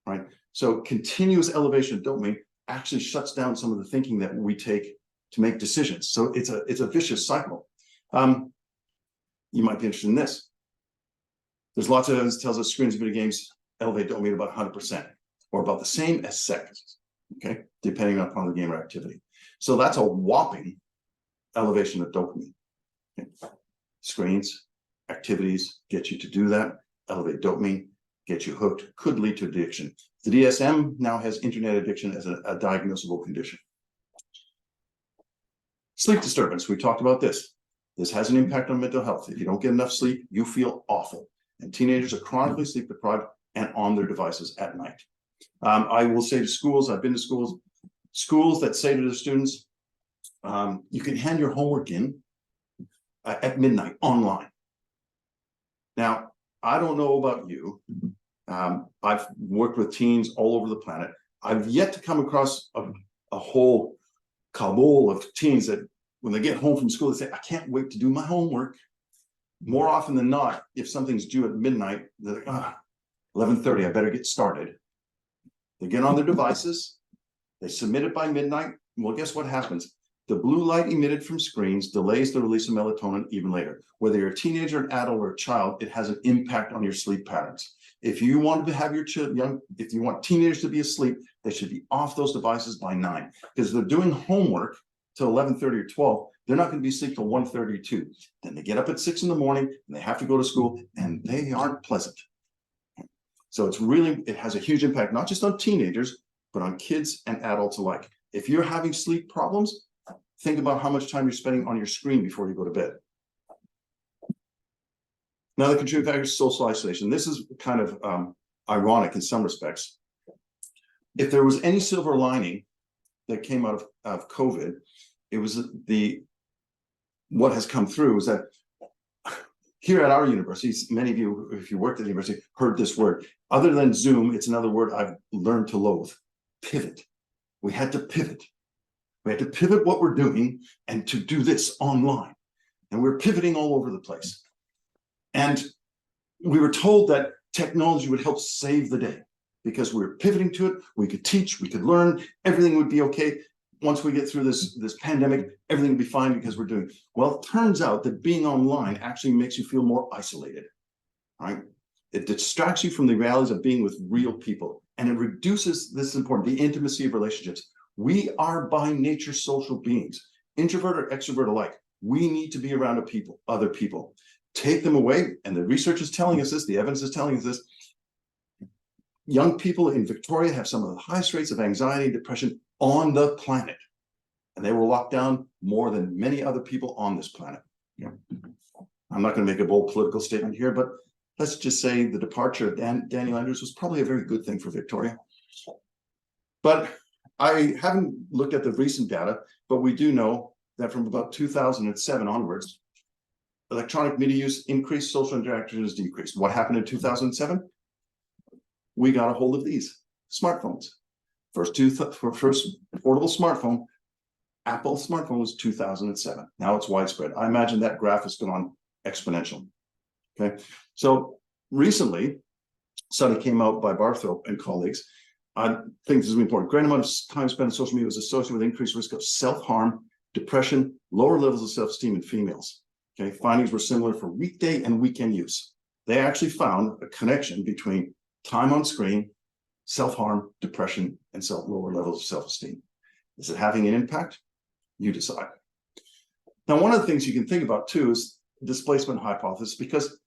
right? So continuous elevation of dopamine actually shuts down some of the thinking that we take to make decisions. So it's a vicious cycle. You might be interested in this. There's lots of evidence that tells us screens and video games elevate dopamine about 100% or about the same as sex. Okay, depending upon the game or activity. So that's a whopping elevation of dopamine. Okay. Screens, activities get you to do that, elevate dopamine, get you hooked, could lead to addiction. The DSM now has internet addiction as a diagnosable condition. Sleep disturbance, we talked about this. This has an impact on mental health. If you don't get enough sleep, you feel awful. And teenagers are chronically sleep deprived and on their devices at night. I will say to schools, I've been to schools that say to the students, you can hand your homework in at midnight online. Now, I don't know about you. I've worked with teens all over the planet. I've yet to come across a whole cabal of teens that when they get home from school, they say, I can't wait to do my homework. More often than not, if something's due at midnight, they're like, 11:30, I better get started. They get on their devices, they submit it by midnight. Well, guess what happens? The blue light emitted from screens delays the release of melatonin even later. Whether you're a teenager, an adult, or a child, it has an impact on your sleep patterns. If you want to have your if you want teenagers to be asleep, they should be off those devices by 9. Because they're doing homework till 11:30 or 12, they're not going to be asleep till 1:30 or 2. Then they get up at 6 in the morning and they have to go to school, and they aren't pleasant. So it has a huge impact, not just on teenagers, but on kids and adults alike. If you're having sleep problems, think about how much time you're spending on your screen before you go to bed. Another contributing factor is social isolation. This is kind of ironic in some respects. If there was any silver lining that came out of COVID, it was the what has come through is that here at our university, many of you, if you worked at the university, heard this word. Other than Zoom, it's another word I've learned to loathe. Pivot. We had to pivot. We had to pivot what we're doing and to do this online. And we're pivoting all over the place. And we were told that technology would help save the day because we were pivoting to it. We could teach, we could learn, everything would be okay. Once we get through this pandemic, everything will be fine because we're doing. Well, it turns out that being online actually makes you feel more isolated, right? It distracts you from the realities of being with real people, and it reduces, this is important, the intimacy of relationships. We are by nature social beings, introvert or extrovert alike. We need to be around other people. Take them away, and the research is telling us this, the evidence is telling us this. Young people in Victoria have some of the highest rates of anxiety and depression on the planet. And they were locked down more than many other people on this planet. Yeah. I'm not going to make a bold political statement here, but let's just say the departure of Daniel Andrews was probably a very good thing for Victoria. But I haven't looked at the recent data, but we do know that from about 2007 onwards, electronic media use increased, social interactions decreased. What happened in 2007? We got a hold of these smartphones. First portable smartphone, Apple smartphone was 2007. Now it's widespread. I imagine that graph has gone exponential. Okay, so recently, study came out by Barthorpe and colleagues. I think this is important. Great amount of time spent on social media was associated with increased risk of self-harm, depression, lower levels of self-esteem in females. Okay, findings were similar for weekday and weekend use. They actually found a connection between time on screen, self-harm, depression, and lower levels of self-esteem. Is it having an impact? You decide. Now, one of the things you can think about too is displacement hypothesis, because,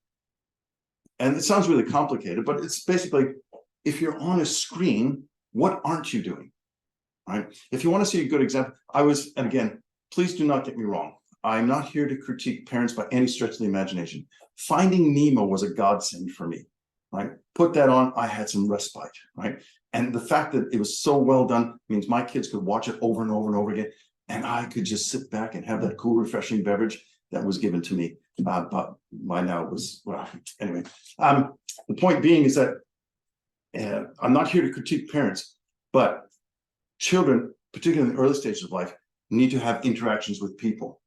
and it sounds really complicated, but it's basically, if you're on a screen, what aren't you doing, right? If you want to see a good example, and again, please do not get me wrong. I'm not here to critique parents by any stretch of the imagination. Finding Nemo was a godsend for me, right? Put that on, I had some respite, right? And the fact that it was so well done means my kids could watch it over and over and over again, and I could just sit back and have that cool, refreshing beverage that was given to me. But by now it was, well, anyway. The point being is that I'm not here to critique parents, but children, particularly in the early stages of life, need to have interactions with people.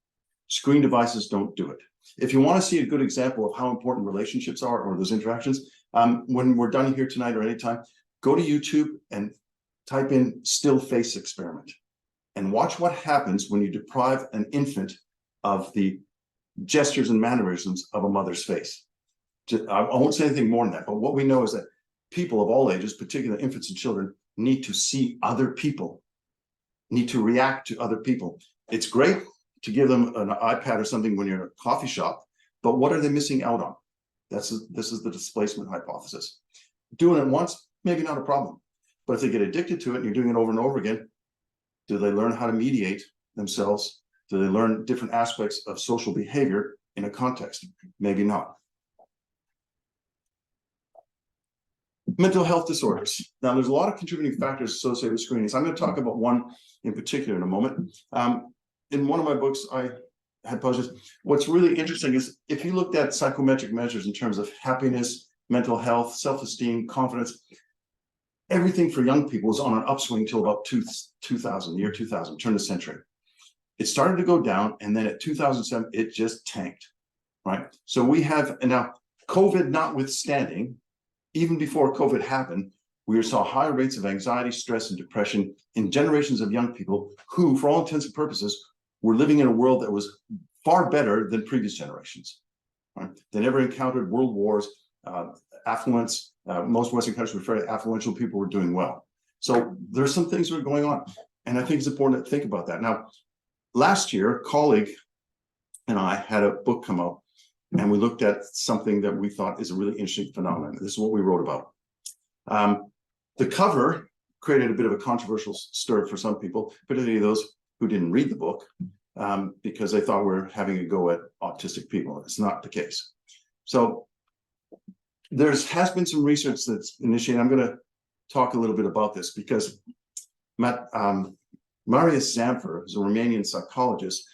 Screen devices don't do it. If you want to see a good example of how important relationships are or those interactions, when we're done here tonight or anytime, go to YouTube and type in still face experiment and watch what happens when you deprive an infant of the gestures and mannerisms of a mother's face. I won't say anything more than that, but what we know is that people of all ages, particularly infants and children, need to see other people, need to react to other people. It's great to give them an iPad or something when you're in a coffee shop, but what are they missing out on? This is the displacement hypothesis. Doing it once, maybe not a problem, but if they get addicted to it and you're doing it over and over again, do they learn how to mediate themselves? Do they learn different aspects of social behavior in a context? Maybe not. Mental health disorders. Now, there's a lot of contributing factors associated with screenings. I'm going to talk about one in particular in a moment. In one of my books, I had published, what's really interesting is if you looked at psychometric measures in terms of happiness, mental health, self-esteem, confidence, everything for young people was on an upswing till about 2000, year 2000, turn of the century. It started to go down, and then at 2007, it just tanked, right? So we have, and now COVID notwithstanding, even before COVID happened, we saw higher rates of anxiety, stress, and depression in generations of young people who, for all intents and purposes, were living in a world that was far better than previous generations. Right? They never encountered world wars, affluence. Most Western countries were very affluential, people were doing well. So there's some things that are going on. And I think it's important to think about that. Now, last year, a colleague and I had a book come out, and we looked at something that we thought is a really interesting phenomenon. This is what we wrote about. The cover created a bit of a controversial stir for some people, particularly those who didn't read the book, because they thought we were having a go at autistic people. It's not the case. So there has been some research that's initiated. I'm going to talk a little bit about this because Marius Zamfir is a Romanian psychologist,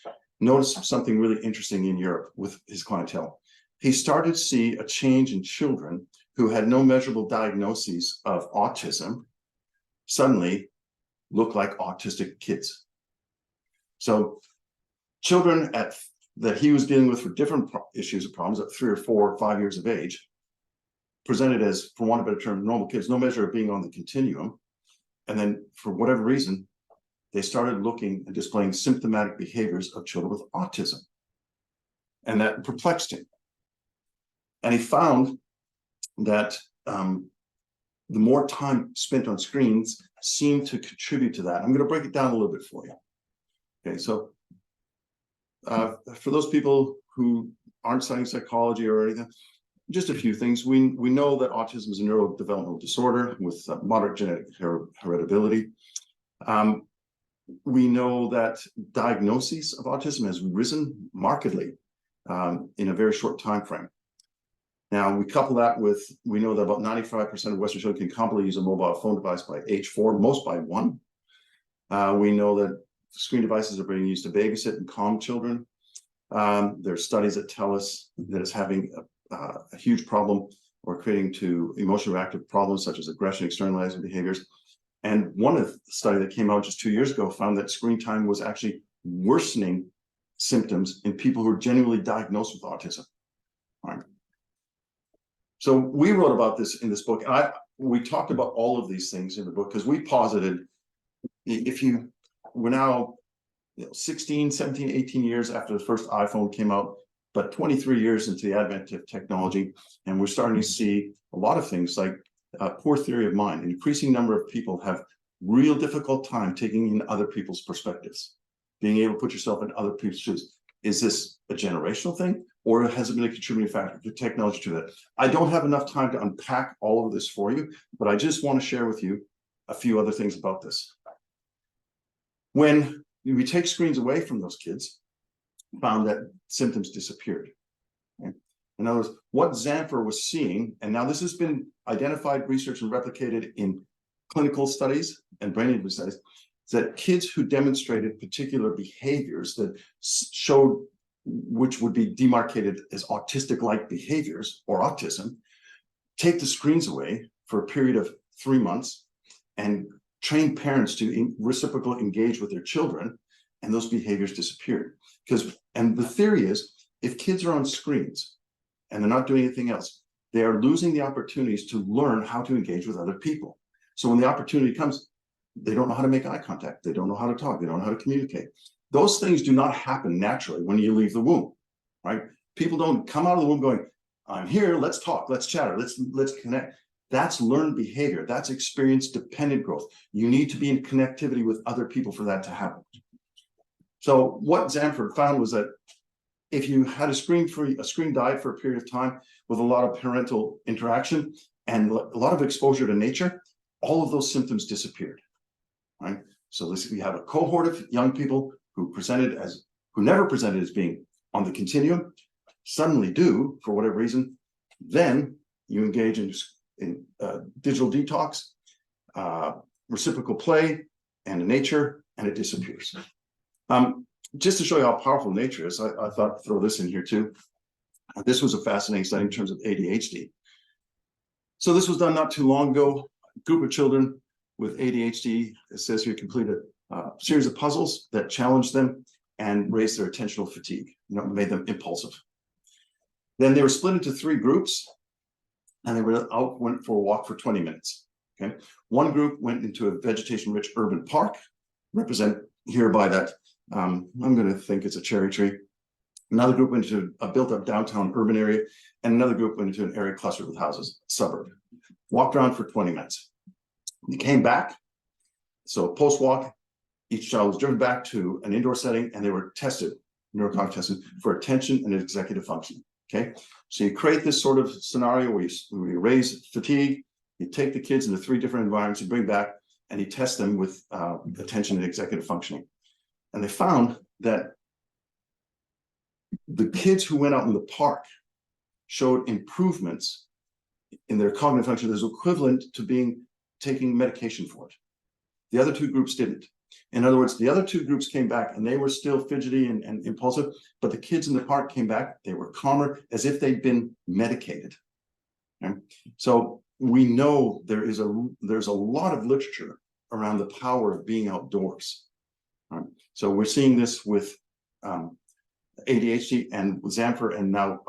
noticed something really interesting in Europe with his clientele. He started to see a change in children who had no measurable diagnoses of autism suddenly look like autistic kids. So children that he was dealing with for different issues or problems at 3 or 4 or 5 years of age presented as, for want of a better term, normal kids, no measure of being on the continuum. And then for whatever reason, they started looking and displaying symptomatic behaviors of children with autism. And that perplexed him. And he found that the more time spent on screens seemed to contribute to that. I'm going to break it down a little bit for you. Okay, so for those people who aren't studying psychology or anything, just a few things. We know that autism is a neurodevelopmental disorder with moderate genetic heritability. We know that diagnosis of autism has risen markedly in a very short time frame. Now, we couple that with, we know that about 95% of Western children can comfortably use a mobile phone device by age 4, most by 1. We know that screen devices are being used to babysit and calm children. There are studies that tell us that it's having a huge problem or creating to emotionally reactive problems such as aggression, externalizing behaviors. And one of the study that came out just 2 years ago found that screen time was actually worsening symptoms in people who are genuinely diagnosed with autism. All right. So we wrote about this in this book, and we talked about all of these things in the book because we posited, we're now 16, 17, 18 years after the first iPhone came out, but 23 years into the advent of technology, and we're starting to see a lot of things like poor theory of mind. An increasing number of people have real difficult time taking in other people's perspectives, being able to put yourself in other people's shoes. Is this a generational thing, or has it been a contributing factor to technology to that? I don't have enough time to unpack all of this for you, but I just want to share with you a few other things about this. When we take screens away from those kids, found that symptoms disappeared. Okay? In other words, what Zamfir was seeing, and now this has been identified, researched, and replicated in clinical studies and brain injury studies, is that kids who demonstrated particular behaviors that showed, which would be demarcated as autistic-like behaviors or autism, take the screens away for a period of 3 months and train parents to reciprocally engage with their children, and those behaviors disappeared. And the theory is, if kids are on screens and they're not doing anything else, they are losing the opportunities to learn how to engage with other people. So when the opportunity comes, they don't know how to make eye contact. They don't know how to talk. They don't know how to communicate. Those things do not happen naturally when you leave the womb, right? People don't come out of the womb going, I'm here, let's talk, let's chatter, let's connect. That's learned behavior. That's experience-dependent growth. You need to be in connectivity with other people for that to happen. So what Zamfir found was that if you had a screen diet for a period of time with a lot of parental interaction and a lot of exposure to nature, all of those symptoms disappeared, right? So we have a cohort of young people who never presented as being on the continuum, suddenly do for whatever reason. Then you engage in digital detox, reciprocal play, and nature, and it disappears. Just to show you how powerful nature is, I thought I'd throw this in here too. This was a fascinating study in terms of ADHD. So this was done not too long ago. A group of children with ADHD, it says here, completed a series of puzzles that challenged them and raised their attentional fatigue, made them impulsive. Then they were split into 3 groups, and they went for a walk for 20 minutes. Okay, one group went into a vegetation-rich urban park, represented here by that. I'm going to think it's a cherry tree. Another group went into a built-up downtown urban area, and another group went into an area clustered with houses, suburb. Walked around for 20 minutes. They came back. So post-walk, each child was driven back to an indoor setting, and they were tested, neurocognitive tested, for attention and executive function. Okay, so you create this sort of scenario where you raise fatigue, you take the kids into 3 different environments, you bring back, and you test them with attention and executive functioning. And they found that the kids who went out in the park showed improvements in their cognitive function that is equivalent to taking medication for it. The other 2 groups didn't. In other words, the other two groups came back and they were still fidgety and impulsive, but the kids in the park came back, they were calmer, as if they'd been medicated. Okay? So we know there's a lot of literature around the power of being outdoors. Right? So we're seeing this with ADHD and with Zamfir, and now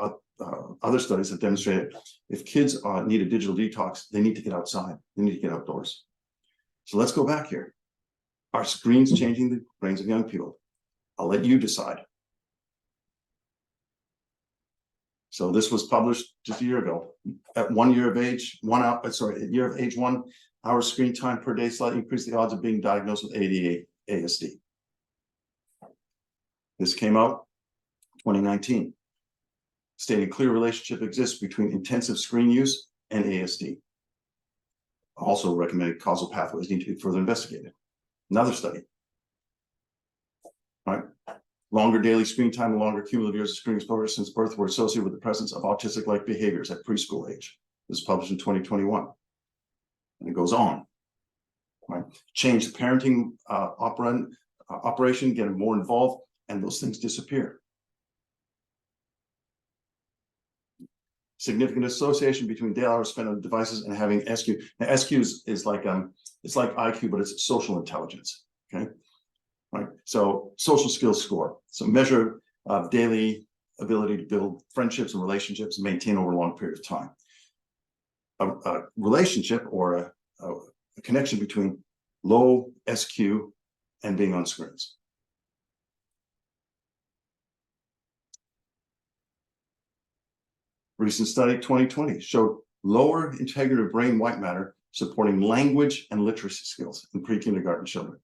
other studies have demonstrated if kids need a digital detox, they need to get outside, they need to get outdoors. So let's go back here. Are screens changing the brains of young people? I'll let you decide. So this was published just a year ago. At 1 year of age, at year of age 1 hour screen time per day slightly increased the odds of being diagnosed with ASD. This came out 2019, stating clear relationship exists between intensive screen use and ASD. Also recommended causal pathways need to be further investigated. Another study, right? Longer daily screen time and longer cumulative years of screen exposure since birth were associated with the presence of autistic-like behaviors at preschool age. This was published in 2021. And it goes on, right? Change the parenting operation, get more involved, and those things disappear. Significant association between daily hours spent on devices and having SQ. Now, SQ is like it's like IQ, but it's social intelligence. Okay, right. So social skills score. So measure daily ability to build friendships and relationships and maintain over a long period of time. A relationship or a connection between low SQ and being on screens. Recent study 2020 showed lower integrative brain white matter supporting language and literacy skills in pre-kindergarten children.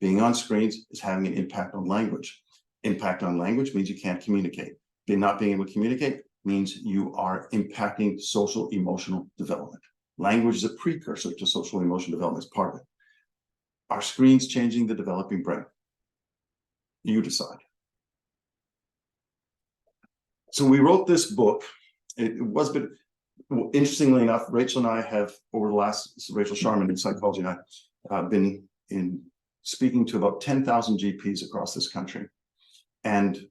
Being on screens is having an impact on language. Impact on language means you can't communicate. Not being able to communicate means you are impacting social emotional development. Language is a precursor to social emotional development as part of it. Are screens changing the developing brain? You decide. So we wrote this book. It was, but interestingly enough, Rachel and I have, over the last, Rachel Sharman in psychology and I, been in speaking to about 10,000 GPs across this country. And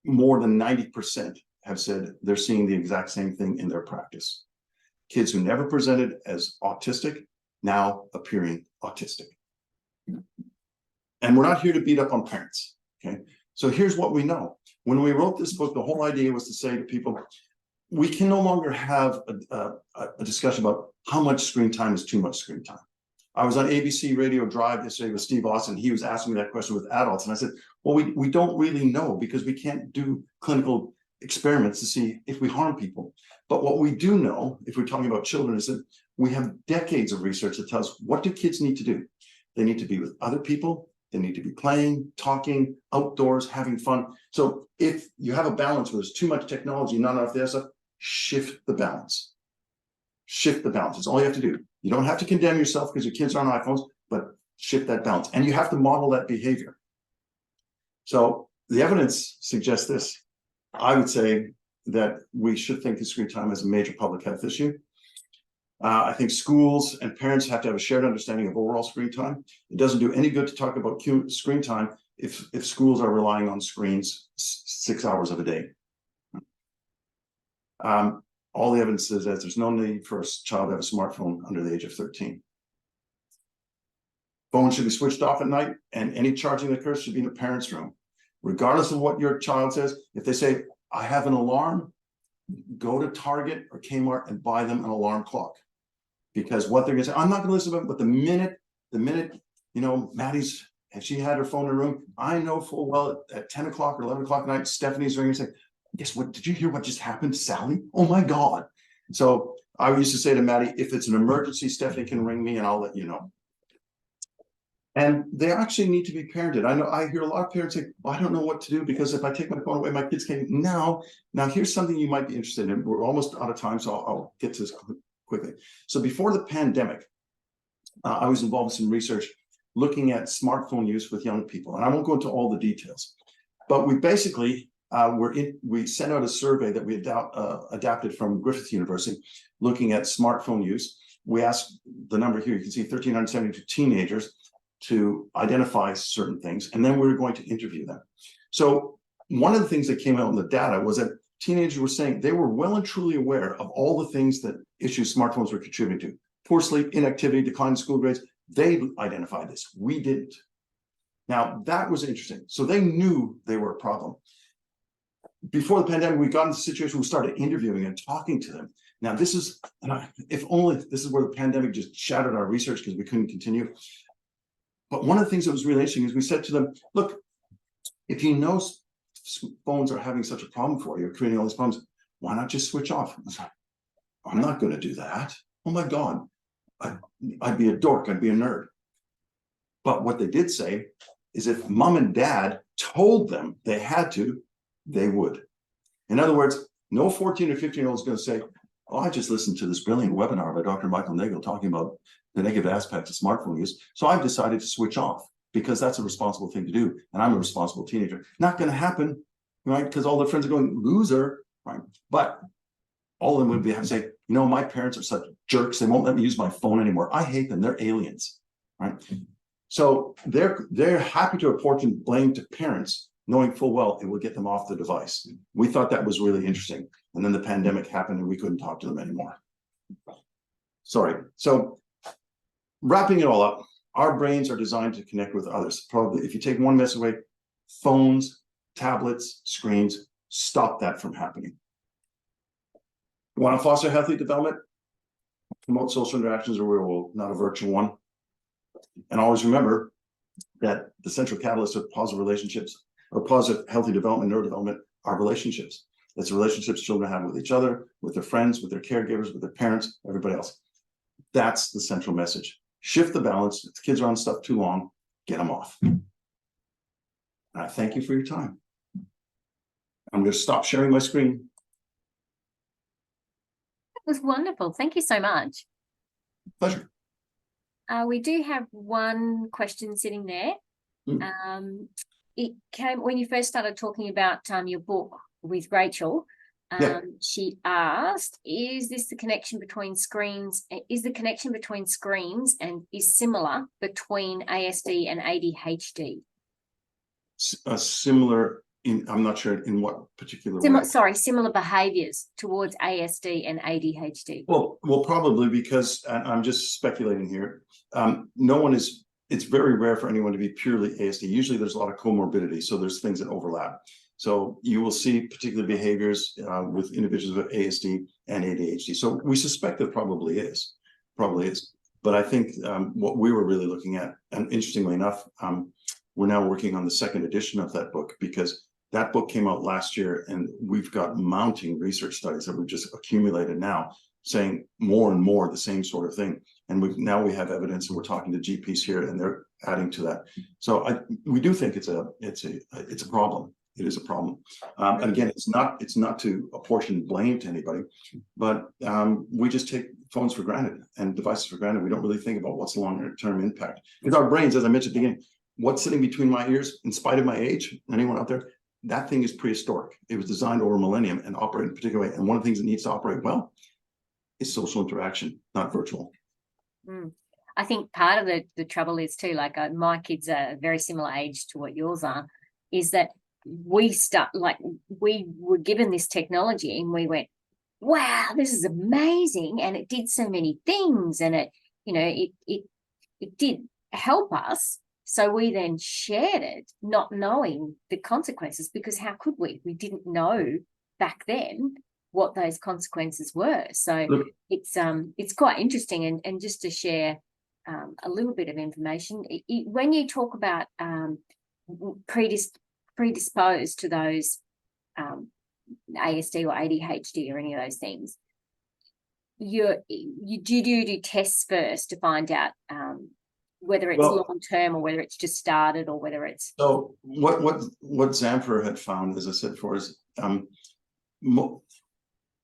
more than 90% have said they're seeing the exact same thing in their practice. Kids who never presented as autistic, now appearing autistic. And we're not here to beat up on parents, okay? So here's what we know. When we wrote this book, the whole idea was to say to people, we can no longer have a discussion about how much screen time is too much screen time. I was on ABC Radio Drive yesterday with Steve Austin. He was asking me that question with adults. And I said, well, we don't really know because we can't do clinical experiments to see if we harm people. But what we do know, if we're talking about children, is that we have decades of research that tells us what do kids need to do? They need to be with other people. They need to be playing, talking, outdoors, having fun. So if you have a balance where there's too much technology, not enough there, so shift the balance. Shift the balance. It's all you have to do. You don't have to condemn yourself because your kids are on iPhones, but shift that balance. And you have to model that behavior. So the evidence suggests this. I would say that we should think of screen time as a major public health issue. I think schools and parents have to have a shared understanding of overall screen time. It doesn't do any good to talk about screen time if schools are relying on screens 6 hours of a day. All the evidence says that there's no need for a child to have a smartphone under the age of 13. Phone should be switched off at night, and any charging that occurs should be in the parent's room. Regardless of what your child says, if they say, I have an alarm, go to Target or Kmart and buy them an alarm clock. Because what they're gonna say, I'm not gonna listen to them, but the minute, you know, Maddie's, and she had her phone in her room, I know full well at 10 o'clock or 11 o'clock at night, Stephanie's ringing and saying, guess what? Did you hear what just happened to Sally? Oh my God. So I used to say to Maddie, if it's an emergency, Stephanie can ring me and I'll let you know. And they actually need to be parented. I hear a lot of parents say, well, I don't know what to do because if I take my phone away, my kids can't. Now here's something you might be interested in. We're almost out of time, so I'll get to this quickly. So before the pandemic, I was involved in some research looking at smartphone use with young people. And I won't go into all the details, but we basically, we sent out a survey that we adapted from Griffith University looking at smartphone use. We asked the number here, you can see 1,372 teenagers, to identify certain things, and then we were going to interview them. So one of the things that came out in the data was that teenagers were saying they were well and truly aware of all the things that issues smartphones were contributing to. Poor sleep, inactivity, decline in school grades. They identified this. We didn't. Now, that was interesting. So they knew they were a problem. Before the pandemic, we got into a situation where we started interviewing and talking to them. Now, this is, if only this is where the pandemic just shattered our research because we couldn't continue. But one of the things that was really interesting is we said to them, look, if you know phones are having such a problem for you, creating all these problems, why not just switch off? I was like, I'm not going to do that. Oh my God, I'd be a dork, I'd be a nerd. But what they did say is if mom and dad told them they had to, they would. In other words, no 14 or 15-year-old is going to say, oh, I just listened to this brilliant webinar by Dr. Michael Nagel talking about the negative aspects of smartphone use. So I've decided to switch off because that's a responsible thing to do. And I'm a responsible teenager. Not going to happen, right? Because all their friends are going, loser, right? But all of them would be have to say, you know, my parents are such jerks. They won't let me use my phone anymore. I hate them. They're aliens, right? So they're happy to apportion blame to parents, knowing full well it will get them off the device. We thought that was really interesting. And then the pandemic happened and we couldn't talk to them anymore. Sorry. So wrapping it all up, our brains are designed to connect with others. Probably if you take one message away, phones, tablets, screens, stop that from happening. You want to foster healthy development? Promote social interactions or real, not a virtual one. And always remember that the central catalyst of positive relationships or positive healthy development, neurodevelopment are relationships. It's relationships children have with each other, with their friends, with their caregivers, with their parents, everybody else. That's the central message. Shift the balance. If the kids are on stuff too long, get them off. And I thank you for your time. I'm going to stop sharing my screen.
That was wonderful. Thank you so much.
Pleasure.
We do have one question sitting there. It came when you first started talking about your book with Rachel. She asked, is this the connection between screens? Is the connection between screens and is similar between ASD and ADHD?
Similar in, I'm not sure in what particular way.
Similar behaviors towards ASD and ADHD.
Well, probably because, and I'm just speculating here, it's very rare for anyone to be purely ASD. Usually there's a lot of comorbidity, so there's things that overlap. So you will see particular behaviors with individuals with ASD and ADHD. So we suspect that probably is. But I think what we were really looking at, and interestingly enough, we're now working on the second edition of that book because that book came out last year and we've got mounting research studies that we've just accumulated now saying more and more the same sort of thing. And now we have evidence and we're talking to GPs here and they're adding to that. So we do think it's a problem. It is a problem. And again, it's not to apportion blame to anybody, but we just take phones for granted and devices for granted. We don't really think about what's the longer term impact. Because our brains, as I mentioned at the beginning, what's sitting between my ears, in spite of my age, anyone out there, that thing is prehistoric. It was designed over a millennium and operate in a particular way. And one of the things that needs to operate well is social interaction, not virtual.
I think part of the trouble is too, like my kids are a very similar age to what yours are, is that we were given this technology and we went, wow, this is amazing. And it did so many things and it did help us. So we then shared it, not knowing the consequences, because how could we? We didn't know back then what those consequences were. So it's quite interesting. And just to share a little bit of information, when you talk about predisposed to those ASD or ADHD or any of those things, you do tests first to find out whether it's long-term or whether it's just started or whether it's...
So what Zamfir had found, as I said before, is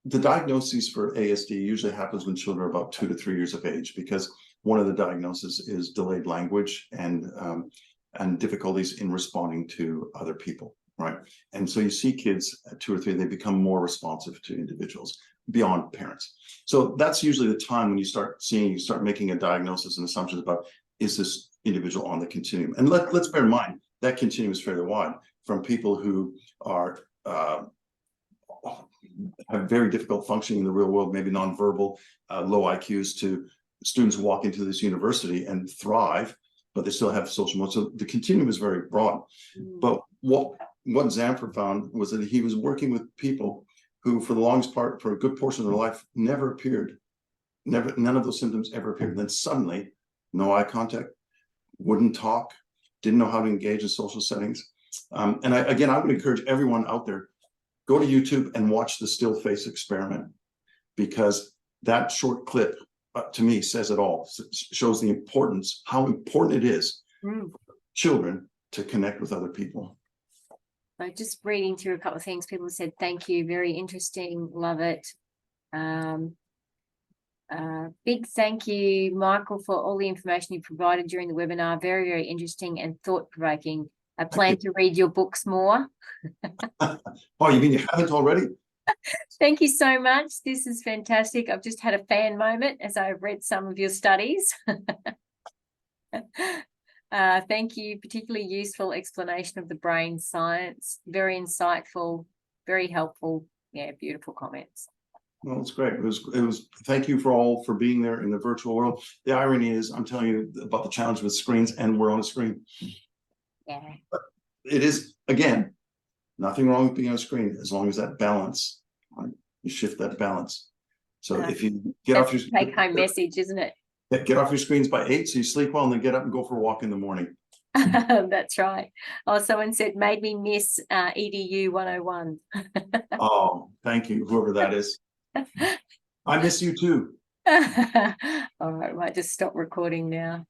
the diagnosis for ASD usually happens when children are about 2 to 3 years of age, because one of the diagnoses is delayed language and difficulties in responding to other people, right? And so you see kids at 2 or 3, they become more responsive to individuals beyond parents. So that's usually the time when you start making a diagnosis and assumptions about, is individual on the continuum. And let's bear in mind that continuum is fairly wide, from people who are have very difficult functioning in the real world, maybe nonverbal, low IQs, to students who walk into this university and thrive, but they still have social motor. So the continuum is very broad. But what Zamfir found was that he was working with people who, for the longest part, for a good portion of their life, never appeared. None of those symptoms ever appeared. And then suddenly, no eye contact, wouldn't talk, didn't know how to engage in social settings. And I would encourage everyone out there, go to YouTube and watch the still face experiment, because that short clip, to me, says it all. Shows the importance, how important it is for children to connect with other people.
So just reading through a couple of things, people said, thank you, very interesting, love it. Big thank you, Michael, for all the information you provided during the webinar. Very, very interesting and thought-provoking. I plan to read your books more.
Oh, you mean you haven't already?
Thank you so much. This is fantastic. I've just had a fan moment as I've read some of your studies. Thank you. Particularly useful explanation of the brain science. Very insightful, very helpful. Yeah, beautiful comments.
Well, it's great. It was. Thank you for being there in the virtual world. The irony is, I'm telling you about the challenge with screens, and we're on a screen.
Yeah.
But it is, again, nothing wrong with being on a screen, as long as that balance, right? You shift that balance. So if you get off your
take-home message, isn't it?
Get off your screens by 8, so you sleep well, and then get up and go for a walk in the morning.
That's right. Oh, someone said, made me miss EDU 101.
Oh, thank you, whoever that is. I miss you too.
All right, I might just stop recording now.